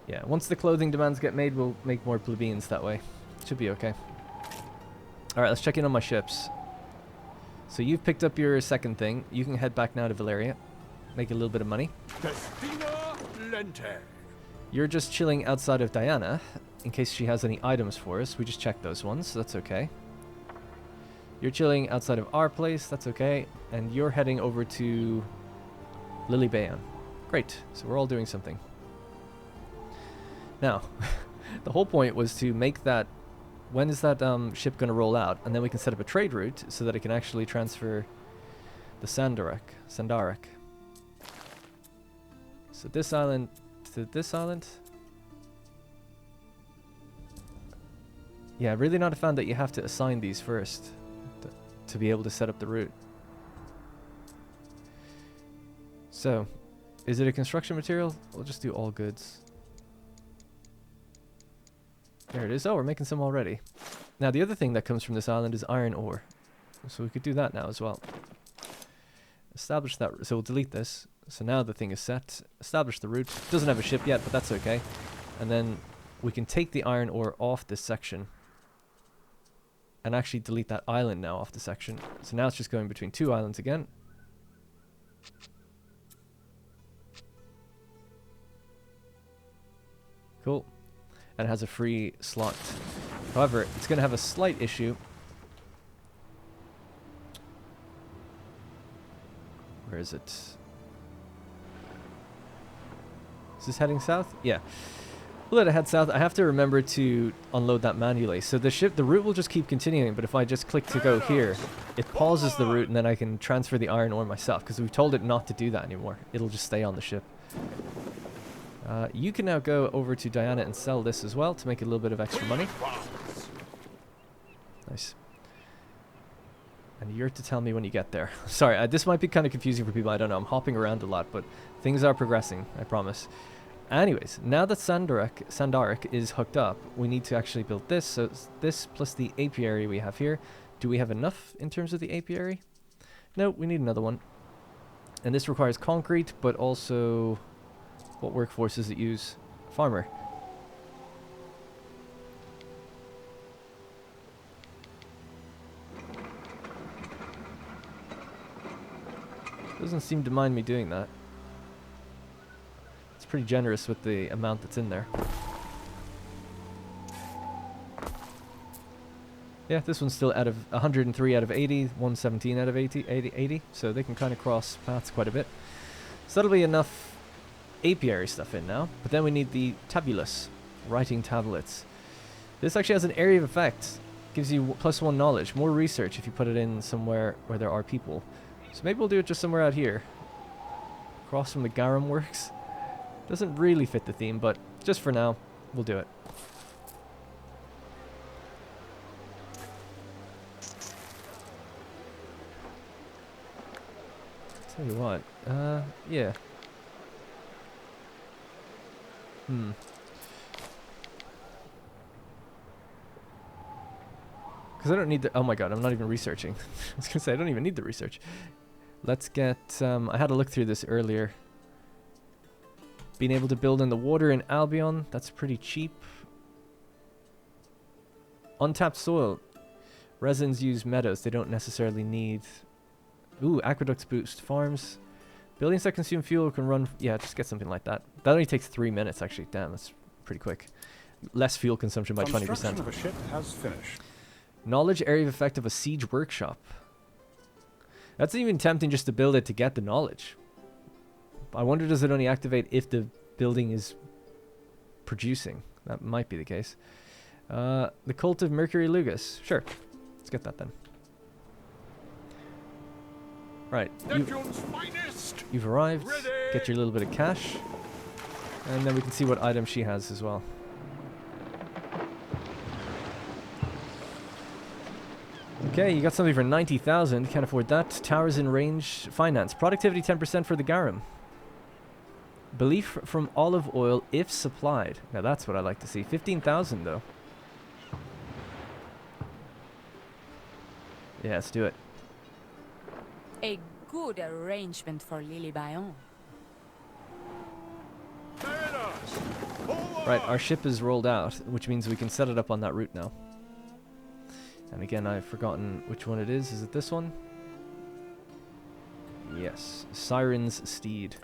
Yeah, once the clothing demands get made, we'll make more plebeians that way. Should be okay. Alright, let's check in on my ships. So you've picked up your second thing. You can head back now to Valeria. Make a little bit of money. Destina Lente. You're just chilling outside of Diana, in case she has any items for us. We just checked those ones, so that's okay. You're chilling outside of our place, that's okay. And you're heading over to Lily-Bayon. Great, so we're all doing something. Now, the whole point was to make that... When is that ship going to roll out? And then we can set up a trade route so that it can actually transfer the Sandarak. So this island to this island. Yeah, really not a fan that you have to assign these first to be able to set up the route. So, is it a construction material? We'll just do all goods. There it is. Oh, we're making some already. Now, the other thing that comes from this island is iron ore. So we could do that now as well. Establish that. So we'll delete this. So now the thing is set. Establish the route. Doesn't have a ship yet, but that's okay. And then we can take the iron ore off this section. And actually delete that island now off the section. So now it's just going between two islands again. Cool. And it has a free slot. However, it's going to have a slight issue. Where is it? Is this heading south? Yeah. We'll let it head south. I have to remember to unload that manually. So the route will just keep continuing, but if I just click to go here, it pauses the route and then I can transfer the iron ore myself, because we've told it not to do that anymore. It'll just stay on the ship. You can now go over to Diana and sell this as well to make a little bit of extra money. Nice. And you're to tell me when you get there. Sorry, this might be kind of confusing for people. I don't know. I'm hopping around a lot, but things are progressing. I promise. Anyways, now that Sandarik is hooked up, we need to actually build this. So it's this plus the apiary we have here. Do we have enough in terms of the apiary? No, we need another one. And this requires concrete, but also... What workforce does it use? Farmer. Doesn't seem to mind me doing that. It's pretty generous with the amount that's in there. Yeah, this one's still out of 103 out of 80, 117 out of 80, so they can kind of cross paths quite a bit. So that'll be enough apiary stuff in now, but then we need the tabulus, writing tablets. This actually has an area of effect, gives you +1 knowledge, more research if you put it in somewhere where there are people. So maybe we'll do it just somewhere out here, across from the garum works. Doesn't really fit the theme, but just for now, we'll do it. Tell you what, yeah. Because I don't need the... Oh my god, I'm not even researching. I was going to say, I don't even need the research. Let's get... I had a look through this earlier. Being able to build in the water in Albion, that's pretty cheap. Untapped soil. Residents use meadows. They don't necessarily need... Ooh, aqueducts boost farms. Buildings that consume fuel can run... Yeah, just get something like that. That only takes 3 minutes, actually. Damn, that's pretty quick. Less fuel consumption by 20%. Construction of a ship has finished. Knowledge area of effect of a siege workshop. That's even tempting just to build it to get the knowledge. I wonder, does it only activate if the building is producing? That might be the case. The Cult of Mercury Lugus. Sure. Let's get that then. Right. You've arrived. Ready. Get your little bit of cash. And then we can see what item she has as well. Okay, you got something for 90,000. Can't afford that. Towers in range. Finance. Productivity 10% for the garum. Belief from olive oil if supplied. Now that's what I like to see. 15,000 though. Yeah, let's do it. A good arrangement for Lily Bayon. Right, our ship is rolled out, which means we can set it up on that route now. And again, I've forgotten which one it is. Is it this one? Yes. Siren's Steed.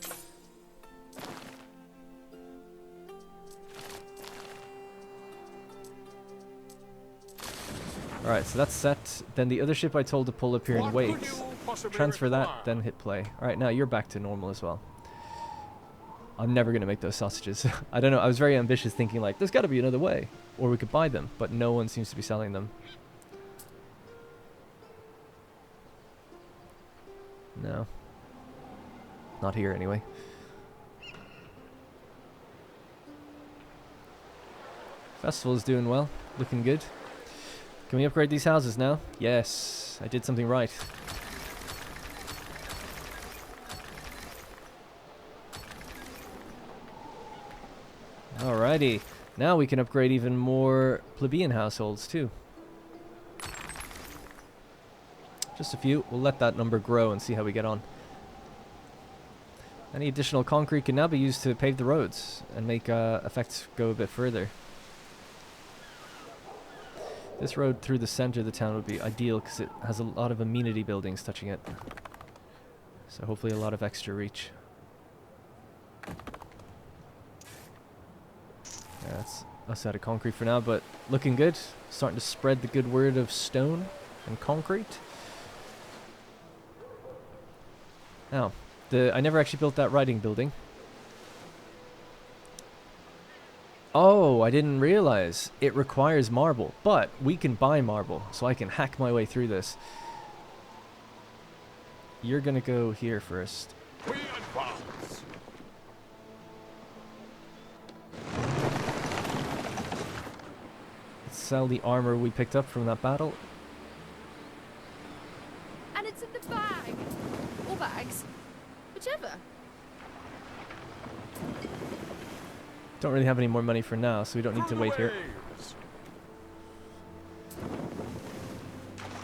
Alright, so that's set. Then the other ship I told to pull up here and wait. Transfer that, then hit play. Alright, now you're back to normal as well. I'm never going to make those sausages. I don't know, I was very ambitious thinking like, there's got to be another way. Or we could buy them, but no one seems to be selling them. No. Not here anyway. Festival is doing well, looking good. Can we upgrade these houses now? Yes, I did something right. Alrighty. Now we can upgrade even more plebeian households too. Just a few. We'll let that number grow and see how we get on. Any additional concrete can now be used to pave the roads and make effects go a bit further. This road through the center of the town would be ideal because it has a lot of amenity buildings touching it. So hopefully a lot of extra reach. Yeah, that's us out of concrete for now, but looking good. Starting to spread the good word of stone and concrete. Now, I never actually built that riding building. Oh, I didn't realize it requires marble, but we can buy marble, so I can hack my way through this. You're gonna go here first. We advance. Let's sell the armor we picked up from that battle. And it's in the bag. Or bags. Whichever. Don't really have any more money for now, so we don't need to wait here.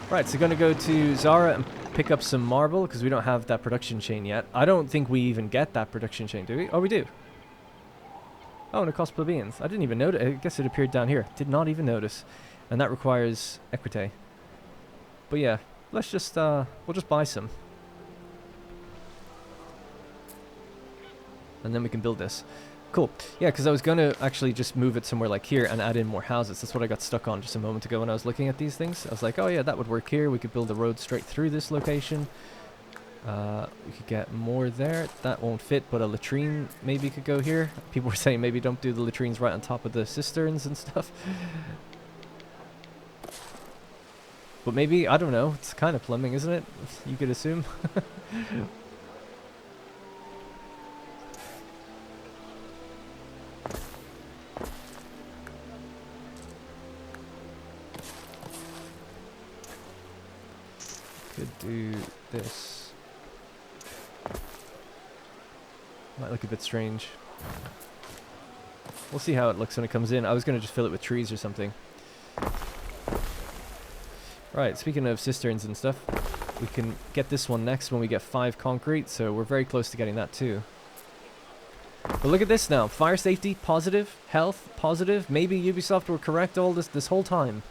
Right, so gonna go to Zara and pick up some marble, because we don't have that production chain yet. I don't think we even get that production chain, do we? Oh, we do. Oh, and it costs plebeians. I didn't even notice. I guess it appeared down here. Did not even notice. And that requires equite. But yeah, let's just, we'll just buy some. And then we can build this. Cool. Yeah, because I was going to actually just move it somewhere like here and add in more houses. That's what I got stuck on just a moment ago when I was looking at these things. I was like, oh yeah, that would work here. We could build a road straight through this location. We could get more there. That won't fit, but a latrine maybe could go here. People were saying maybe don't do the latrines right on top of the cisterns and stuff. But maybe, I don't know. It's kind of plumbing, isn't it? You could assume. Could do this. Might look a bit strange. We'll see how it looks when it comes in. I was going to just fill it with trees or something. Right, speaking of cisterns and stuff, we can get this one next when we get 5 concrete, so we're very close to getting that too. But look at this now. Fire safety, positive. Health, positive. Maybe Ubisoft were correct all this whole time.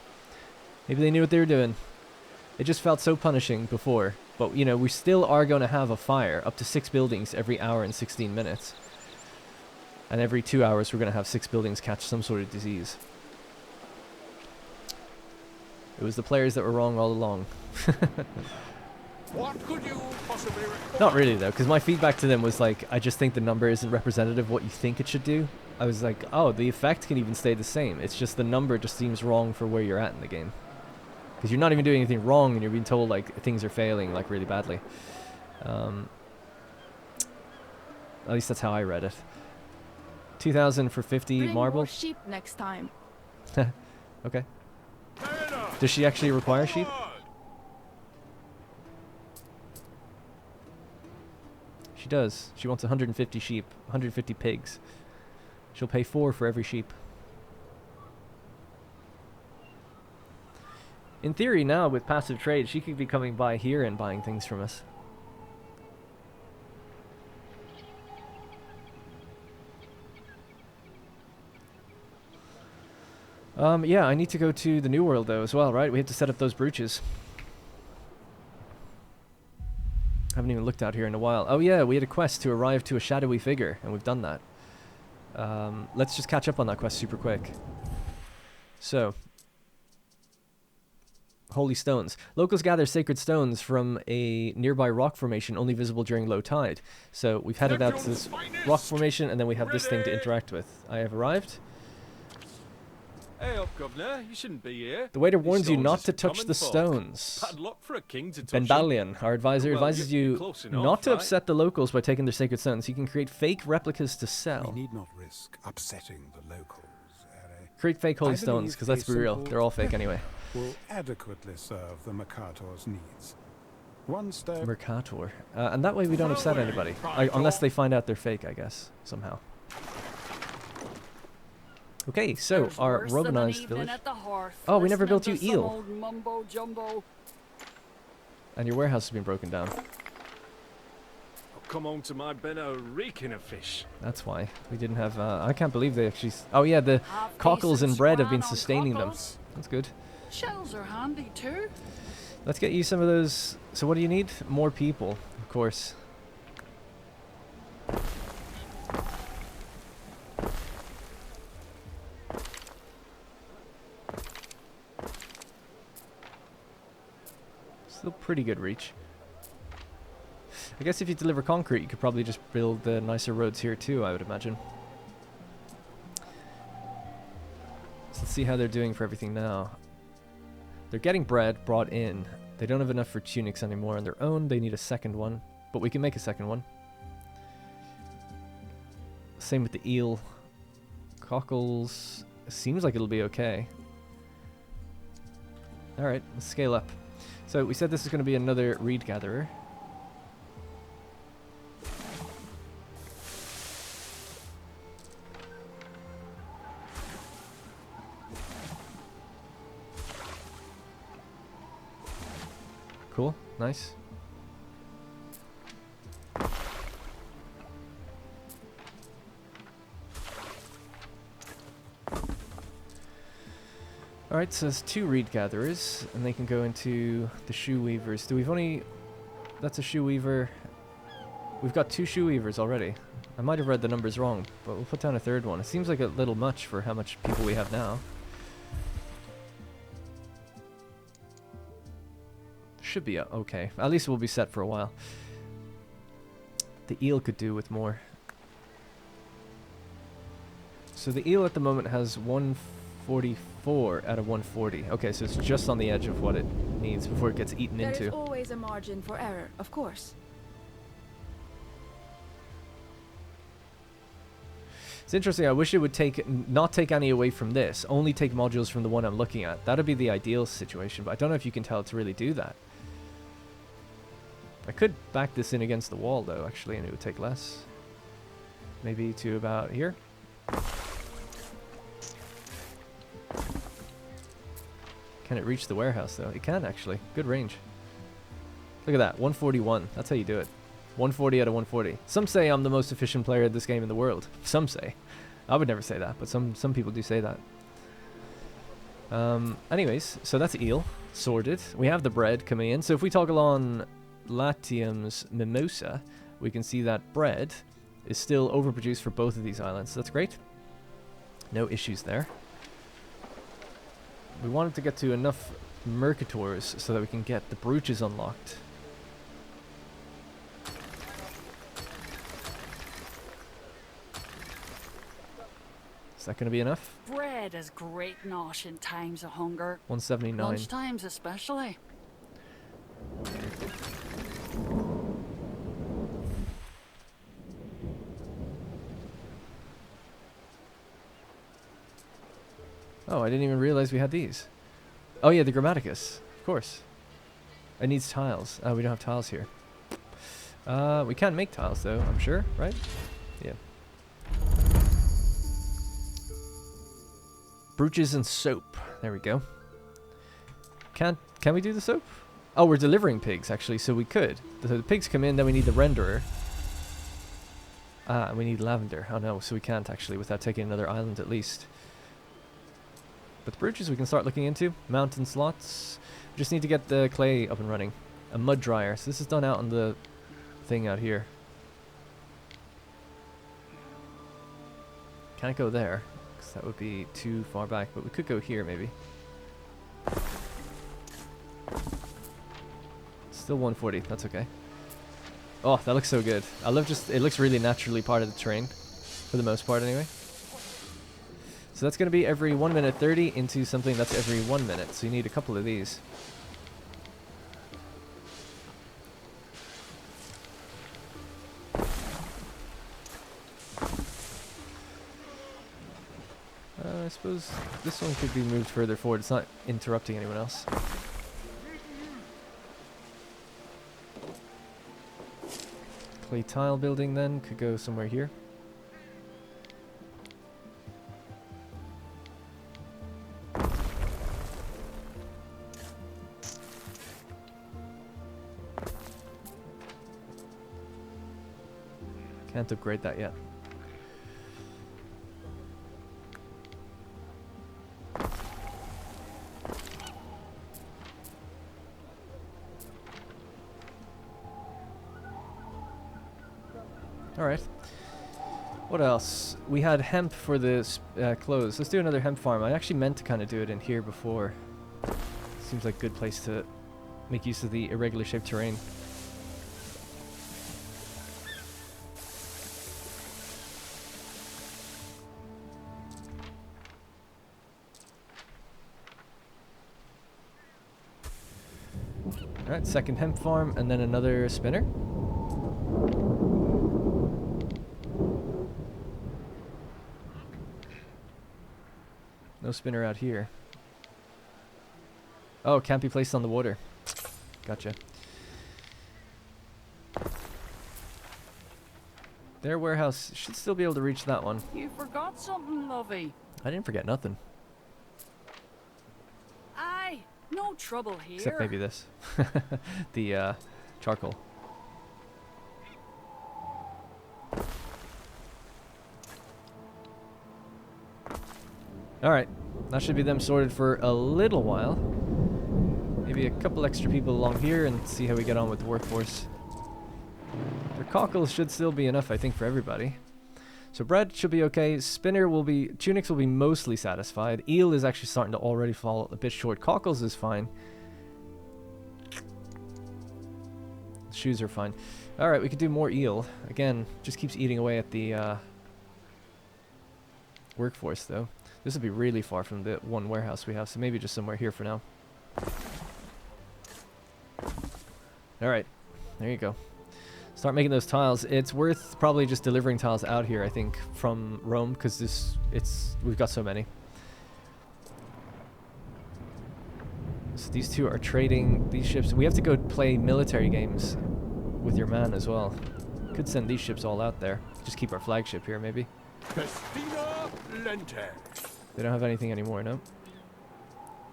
Maybe they knew what they were doing. It just felt so punishing before. But, you know, we still are going to have a fire up to 6 buildings every hour and 16 minutes. And every 2 hours we're going to have 6 buildings catch some sort of disease. It was the players that were wrong all along. What could you possibly require? Not really, though, because my feedback to them was like, I just think the number isn't representative of what you think it should do. I was like, oh, the effect can even stay the same. It's just the number just seems wrong for where you're at in the game. Because you're not even doing anything wrong and you're being told like things are failing like really badly. At least that's how I read it. 2,000 for 50 Bring marble. more sheep next time. Okay. Does she actually require sheep? She does. She wants 150 sheep, 150 pigs. She'll pay 4 for every sheep. In theory now, with passive trade, she could be coming by here and buying things from us. Yeah, I need to go to the New World, though, as well, right? We have to set up those brooches. Haven't even looked out here in a while. Oh, yeah, we had a quest to arrive to a shadowy figure, and we've done that. Let's just catch up on that quest super quick. So... Holy stones. Locals gather sacred stones from a nearby rock formation only visible during low tide. So we've headed out to this rock formation and then we have this thing to interact with. I have arrived. Hey up, Governor. You shouldn't be here. The waiter warns you These not stones to is touch common the folk. stones. Bad luck for a king to touch Ben them. Balian, our advisor, Well, advises you're you close enough, not to right? upset the locals by taking their sacred stones. You can create fake replicas to We sell. need not risk upsetting the locals, Harry. Create fake holy I stones, believe because let's a be real, simple they're all fake anyway. Will adequately serve the Mercator's needs. One step. Mercator. And that way we don't upset anybody. Unless they find out they're fake, I guess, somehow. Okay, so There's our worse than an Romanized evening village. at the hearth, Oh, we never listening built you to some eel. old mumbo jumbo. And your warehouse has been broken down. I'll come home to my Benno reeking of fish. That's why. We didn't have... I can't believe they actually... Oh yeah, the Half cockles decent and bread have swan been on sustaining cockles. them. That's good. Shells are handy too. Let's get you some of those... So what do you need? More people, of course. Still pretty good reach. I guess if you deliver concrete, you could probably just build nicer roads here too, I would imagine. So let's see how they're doing for everything now. They're getting bread brought in. They don't have enough for tunics anymore on their own. They need a second one, but we can make a second one. Same with the eel. Cockles. Seems like it'll be okay. Alright, let's scale up. So we said this is going to be another reed gatherer. Cool, nice. Alright, so there's 2 reed gatherers, and they can go into the shoe weavers. Do we've only... That's a shoe weaver. We've got 2 shoe weavers already. I might have read the numbers wrong, but we'll put down a 3rd one. It seems like a little much for how much people we have now. Should be okay. At least we'll be set for a while. The eel could do with more. So the eel at the moment has 144 out of 140. Okay, so it's just on the edge of what it needs before it gets eaten There into. is always a margin for error, of course. It's interesting. I wish it would not take any away from this. Only take modules from the one I'm looking at. That'd be the ideal situation, but I don't know if you can tell it to really do that. I could back this in against the wall, though, actually, and it would take less. Maybe to about here. Can it reach the warehouse, though? It can, actually. Good range. Look at that. 141. That's how you do it. 140 out of 140. Some say I'm the most efficient player at this game in the world. Some say. I would never say that, but some people do say that. Anyways, so that's eel. Sorted. We have the bread coming in. So if we toggle on Latium's Mimosa, we can see that bread is still overproduced for both of these islands. So that's great. No issues there. We wanted to get to enough Mercators so that we can get the brooches unlocked. Is that going to be enough? Bread is great nosh in times of hunger. 179. Lunchtimes especially. Oh, I didn't even realize we had these. Oh yeah, the Grammaticus. Of course. It needs tiles. Oh, we don't have tiles here. We can make tiles though, I'm sure, right? Yeah. Brooches and soap. There we go. Can we do the soap? Oh, we're delivering pigs actually, so we could. So the pigs come in, then we need the renderer. And we need lavender. Oh no, so we can't actually without taking another island at least. But the brooches we can start looking into. Mountain slots. We just need to get the clay up and running. A mud dryer. So this is done out on the thing out here. Can't go there, because that would be too far back. But we could go here, maybe. Still 140. That's okay. Oh, that looks so good. I love just... It looks really naturally part of the terrain. For the most part, anyway. So that's going to be every 1 minute 30 into something that's every 1 minute. So you need a couple of these. I suppose this one could be moved further forward. It's not interrupting anyone else. Clay tile building then could go somewhere here. Can't upgrade that yet. Alright. What else? We had hemp for the clothes. Let's do another hemp farm. I actually meant to kind of do it in here before. Seems like a good place to make use of the irregular shaped terrain. Alright, second hemp farm and then another spinner. No spinner out here. Oh, can't be placed on the water. Gotcha. Their warehouse should still be able to reach that one. You forgot something, lovey. I didn't forget nothing. Aye, no trouble here. Except maybe this. The charcoal. Alright, that should be them sorted for a little while. Maybe a couple extra people along here and see how we get on with the workforce. Their cockles should still be enough, I think, for everybody. So bread should be okay. Spinner will be... Tunics will be mostly satisfied. Eel is actually starting to already fall a bit short. Cockles is fine. Shoes are fine. Alright, we could do more eel. Again, just keeps eating away at the workforce, though. This would be really far from the one warehouse we have, so maybe just somewhere here for now. Alright, there you go. Start making those tiles. It's worth probably just delivering tiles out here, I think, from Rome, because we've got so many. So these two are trading these ships. We have to go play military games with your man as well. Could send these ships all out there. Just keep our flagship here, maybe. Festina Lente. They don't have anything anymore, no?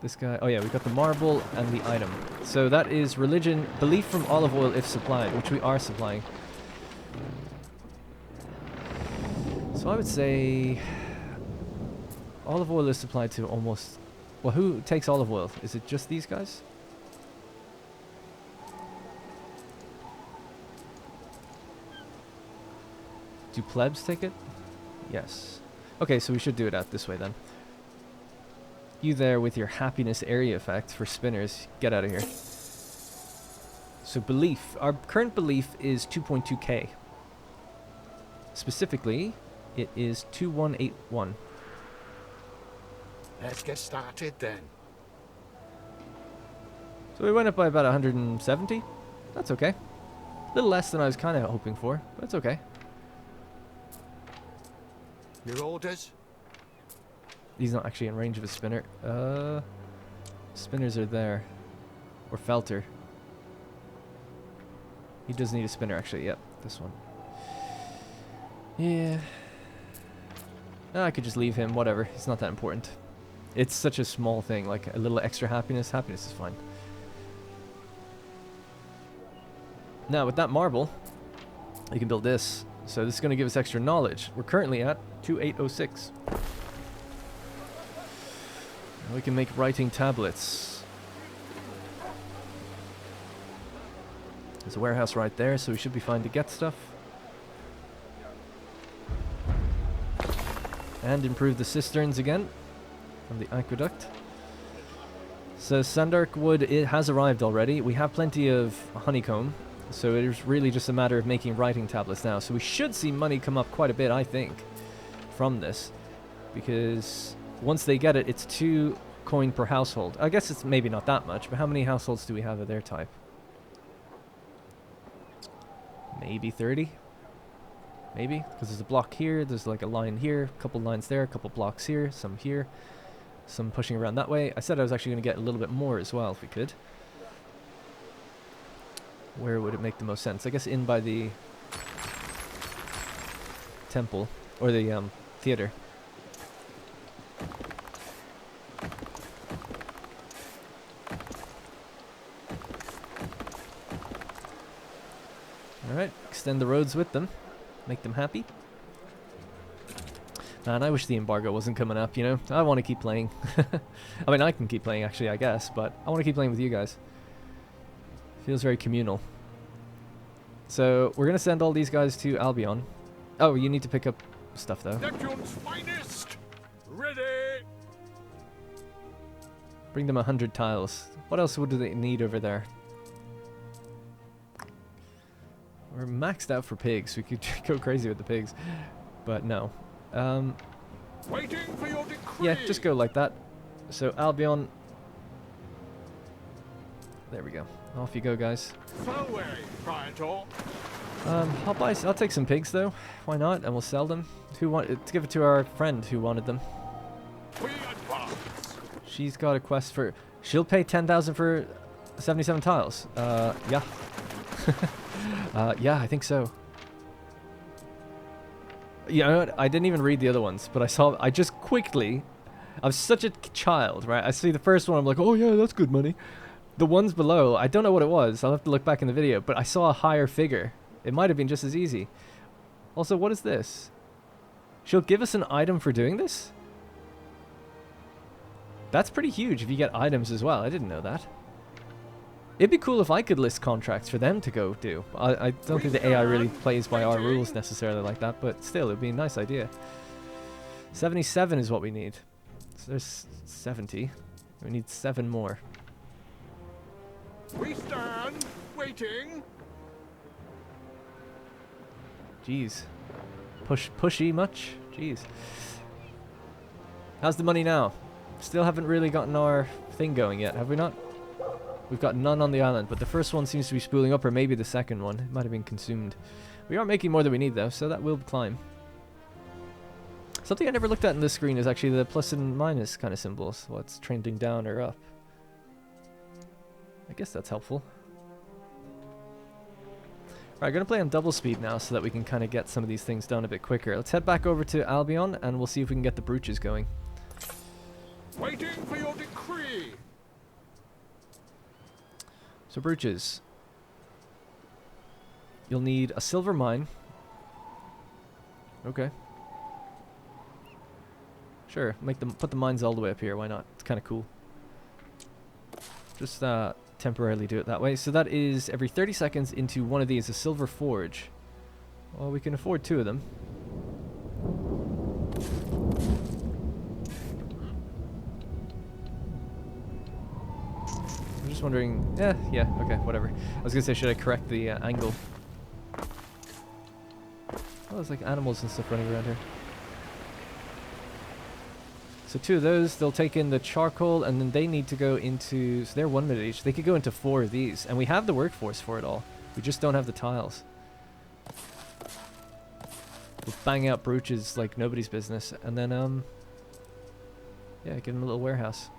This guy... Oh yeah, we've got the marble and the item. So that is religion, belief from olive oil if supplied, which we are supplying. So I would say... Olive oil is supplied to almost... Well, who takes olive oil? Is it just these guys? Do plebs take it? Yes. Okay, so we should do it out this way then. You there with your happiness area effect for spinners. Get out of here. So belief. Our current belief is 2.2k. Specifically, it is 2181. Let's get started then. So we went up by about 170. That's okay. A little less than I was kind of hoping for, but it's okay. Your orders? He's not actually in range of a spinner. Spinners are there. Or Felter. He does need a spinner, actually. Yep, this one. Yeah. I could just leave him, whatever. It's not that important. It's such a small thing, like a little extra happiness. Happiness is fine. Now, with that marble, you can build this. So this is going to give us extra knowledge. We're currently at 2806. We can make writing tablets. There's a warehouse right there, so we should be fine to get stuff. And improve the cisterns again from the aqueduct. So Sandark wood, it has arrived already. We have plenty of honeycomb, so it is really just a matter of making writing tablets now. So we should see money come up quite a bit, I think, from this, because once they get it, it's 2 coin per household. I guess it's maybe not that much, but how many households do we have of their type? Maybe 30? Maybe? Because there's a block here, there's like a line here, a couple lines there, a couple blocks here, some here, some pushing around that way. I said I was actually going to get a little bit more as well, if we could. Where would it make the most sense? I guess in by the temple, or the theater. Alright, extend the roads with them. Make them happy. Man, I wish the embargo wasn't coming up, you know? I want to keep playing. I mean, I can keep playing, actually, I guess, but I want to keep playing with you guys. Feels very communal. So, we're going to send all these guys to Albion. Oh, you need to pick up stuff, though. Neptune's finest! Ready! Bring them 100 tiles. What else would they need over there? We're maxed out for pigs. We could go crazy with the pigs. But no. Waiting for your decree! Yeah, just go like that. So Albion. There we go. Off you go, guys. Away, Praetor. I'll take some pigs though. Why not? And we'll sell them. To give it to our friend who wanted them. We advance. She's got a quest for. She'll pay 10,000 for 77 tiles. Yeah. Yeah, I think so. You know what? I didn't even read the other ones, but I just quickly. I'm such a child, right? I see the first one, I'm like, oh yeah, that's good money. The ones below, I don't know what it was. I'll have to look back in the video, but I saw a higher figure. It might have been just as easy. Also, what is this? She'll give us an item for doing this? That's pretty huge if you get items as well. I didn't know that. It'd be cool if I could list contracts for them to go do. I don't think the AI really plays by our rules necessarily like that, but still, it'd be a nice idea. 77 is what we need. So there's 70. We need 7 more. We stand, waiting. Jeez. Pushy much? Jeez. How's the money now? Still haven't really gotten our thing going yet, have we not? We've got none on the island, but the first one seems to be spooling up, or maybe the second one. It might have been consumed. We are making more than we need, though, so that will climb. Something I never looked at in this screen is actually the plus and minus kind of symbols. What's trending down or up? I guess that's helpful. Alright, going to play on double speed now so that we can kind of get some of these things done a bit quicker. Let's head back over to Albion, and we'll see if we can get the brooches going. Waiting for your decree. So brooches. You'll need a silver mine. Okay. Sure, put the mines all the way up here, why not? It's kind of cool. Just temporarily do it that way. So that is every 30 seconds into one of these, a silver forge. Well, we can afford 2 of them. I'm just wondering, yeah, okay, whatever. I was gonna say, should I correct the angle? Oh, there's like animals and stuff running around here. So 2 of those, they'll take in the charcoal, and then they need to go into, so they're 1 minute each. They could go into 4 of these, and we have the workforce for it all. We just don't have the tiles. We'll bang out brooches like nobody's business, and then, yeah, get them a little warehouse.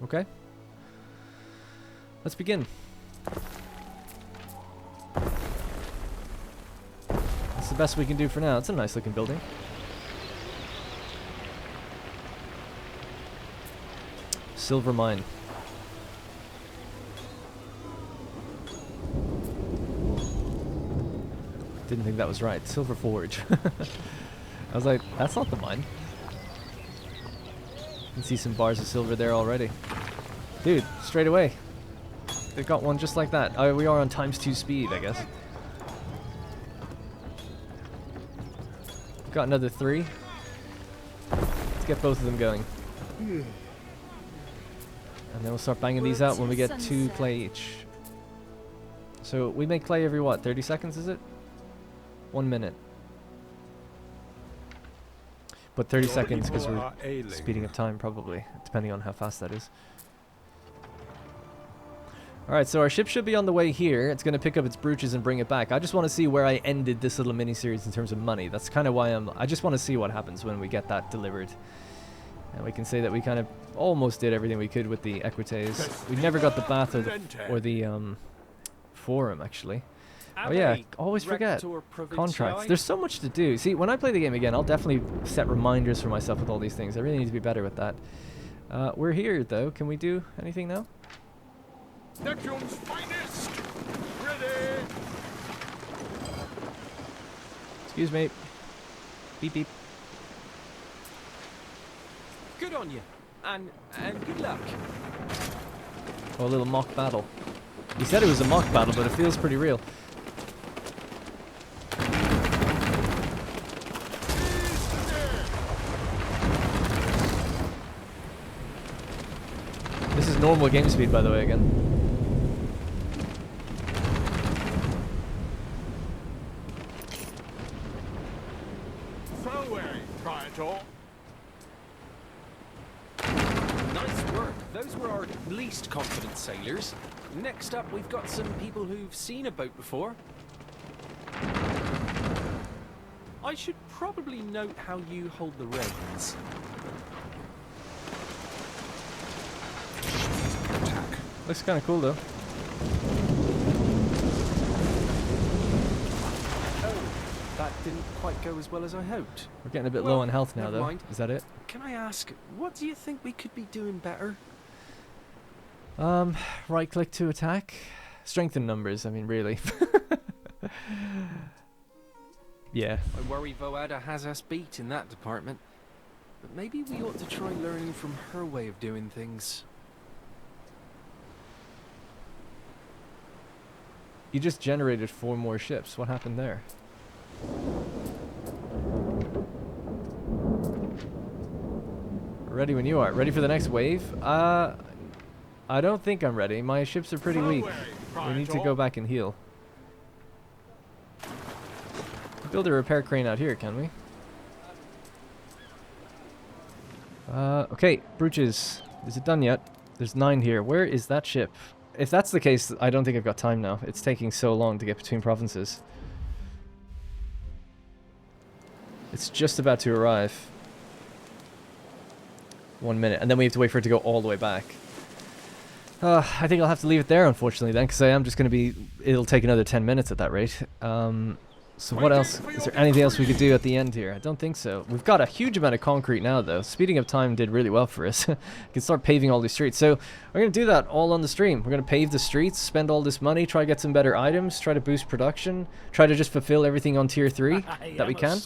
Okay. Let's begin. That's the best we can do for now. It's a nice looking building. Silver mine. Didn't think that was right. Silver forge. I was like, that's not the mine. You can see some bars of silver there already. Dude, straight away. They've got one just like that. Oh, we are on ×2 speed, I guess. Got another 3. Let's get both of them going. And then we'll start banging these out when we get 2 clay each. So we make clay every what, 30 seconds is it? 1 minute. But 30 seconds because we're speeding up time probably, depending on how fast that is. Alright, so our ship should be on the way here. It's going to pick up its brooches and bring it back. I just want to see where I ended this little mini-series in terms of money. That's kind of why I just want to see what happens when we get that delivered. And we can say that we kind of almost did everything we could with the Equites. We never got the bath or the forum, actually. Oh yeah, always forget. Contracts. There's so much to do. See, when I play the game again, I'll definitely set reminders for myself with all these things. I really need to be better with that. We're here, though. Can we do anything now? Neptune's finest! Ready! Excuse me. Beep beep. Good on you. And good luck. Oh, a little mock battle. He said it was a mock battle, but it feels pretty real. This is normal game speed, by the way, again. Throw away, Praetor. Nice work. Those were our least confident sailors. Next up, we've got some people who've seen a boat before. I should probably note how you hold the reins. Looks kind of cool, though. Oh, that didn't quite go as well as I hoped. We're getting a bit low on health now, never though. mind. Is that it? Can I ask, what do you think we could be doing better? Right click to attack. Strengthen numbers, I mean, really. Yeah. I worry Voada has us beat in that department. But maybe we ought to try learning from her way of doing things. You just generated 4 more ships. What happened there? Ready when you are. Ready for the next wave? I don't think I'm ready. My ships are pretty weak. We need to go back and heal. Build a repair crane out here, can we? Okay, brooches. Is it done yet? There's 9 here. Where is that ship? If that's the case, I don't think I've got time now. It's taking so long to get between provinces. It's just about to arrive. 1 minute, and then we have to wait for it to go all the way back. I think I'll have to leave it there, unfortunately, then, because I am just going to be... It'll take another 10 minutes at that rate. So what else? Is there anything else we could do at the end here? I don't think so. We've got a huge amount of concrete now, though. Speeding up time did really well for us. We can start paving all these streets. So we're going to do that all on the stream. We're going to pave the streets, spend all this money, try to get some better items, try to boost production, try to just fulfill everything on tier 3 that we can.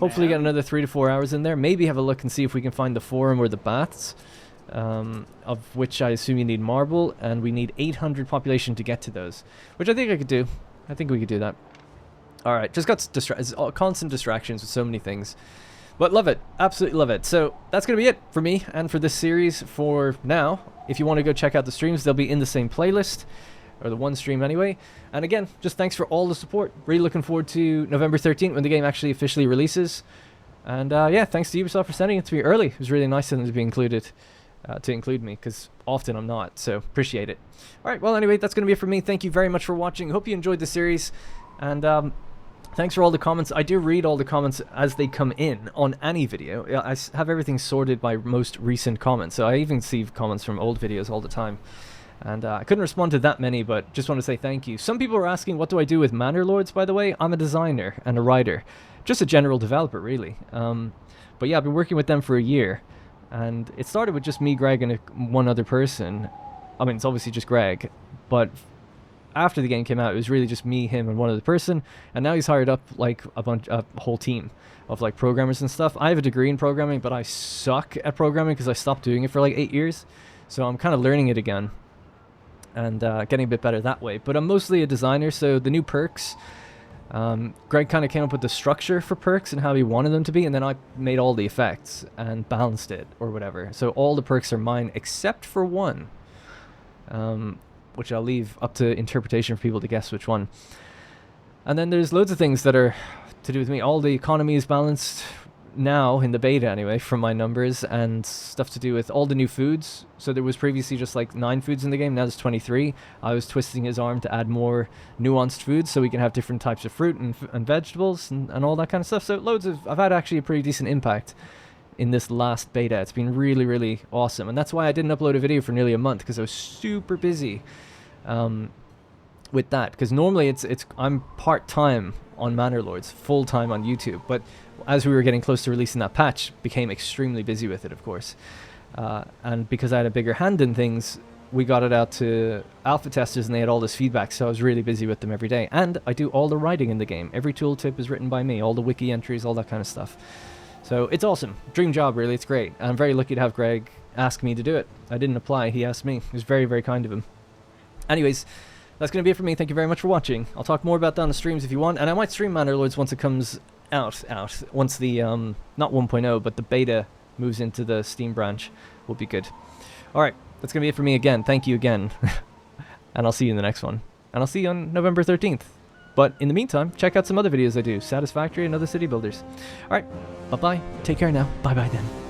Hopefully get another 3 to 4 hours in there. Maybe have a look and see if we can find the forum or the baths, of which I assume you need marble, and we need 800 population to get to those, which I think I could do. I think we could do that. Alright, just got constant distractions with so many things. But love it. Absolutely love it. So that's going to be it for me and for this series for now. If you want to go check out the streams, they'll be in the same playlist. Or the one stream anyway. And again, just thanks for all the support. Really looking forward to November 13th when the game actually officially releases. And yeah, thanks to Ubisoft for sending it to me early. It was really nice of them to be included. To include me, because often I'm not. So appreciate it. Alright, well anyway, that's going to be it for me. Thank you very much for watching. Hope you enjoyed the series. And thanks for all the comments. I do read all the comments as they come in on any video. I have everything sorted by most recent comments. So I even see comments from old videos all the time. And I couldn't respond to that many, but just want to say thank you. Some people are asking, what do I do with Manor Lords, by the way? I'm a designer and a writer. Just a general developer, really. But yeah, I've been working with them for a year. And it started with just me, Greg, and one other person. I mean, it's obviously just Greg. But after the game came out, it was really just me, him, and one other person. And now he's hired up like a whole team of like programmers and stuff. I have a degree in programming, but I suck at programming because I stopped doing it for like 8 years. So I'm kind of learning it again and getting a bit better that way. But I'm mostly a designer, so the new perks, Greg kind of came up with the structure for perks and how he wanted them to be, and then I made all the effects and balanced it or whatever. So all the perks are mine except for one, which I'll leave up to interpretation for people to guess which one. And then there's loads of things that are to do with me. All the economy is balanced now, in the beta anyway, from my numbers, and stuff to do with all the new foods. So there was previously just like 9 foods in the game, now there's 23. I was twisting his arm to add more nuanced foods so we can have different types of fruit and vegetables and all that kind of stuff. So loads of... I've had actually a pretty decent impact in this last beta. It's been really, really awesome. And that's why I didn't upload a video for nearly a month, because I was super busy with that. Because normally I'm part-time on Manor Lords, full-time on YouTube. But as we were getting close to releasing that patch, became extremely busy with it, of course. And because I had a bigger hand in things, we got it out to alpha testers and they had all this feedback, so I was really busy with them every day. And I do all the writing in the game. Every tooltip is written by me, all the wiki entries, all that kind of stuff. So it's awesome. Dream job, really. It's great. I'm very lucky to have Greg ask me to do it. I didn't apply. He asked me. It was very, very kind of him. Anyways, that's going to be it for me. Thank you very much for watching. I'll talk more about that on the streams if you want. And I might stream Manor Lords once it comes out. Once the, not 1.0, but the beta moves into the Steam branch. Will be good. Alright, that's going to be it for me again. Thank you again. And I'll see you in the next one. And I'll see you on November 13th. But in the meantime, check out some other videos I do. Satisfactory and other city builders. Alright, bye-bye. Take care now. Bye-bye then.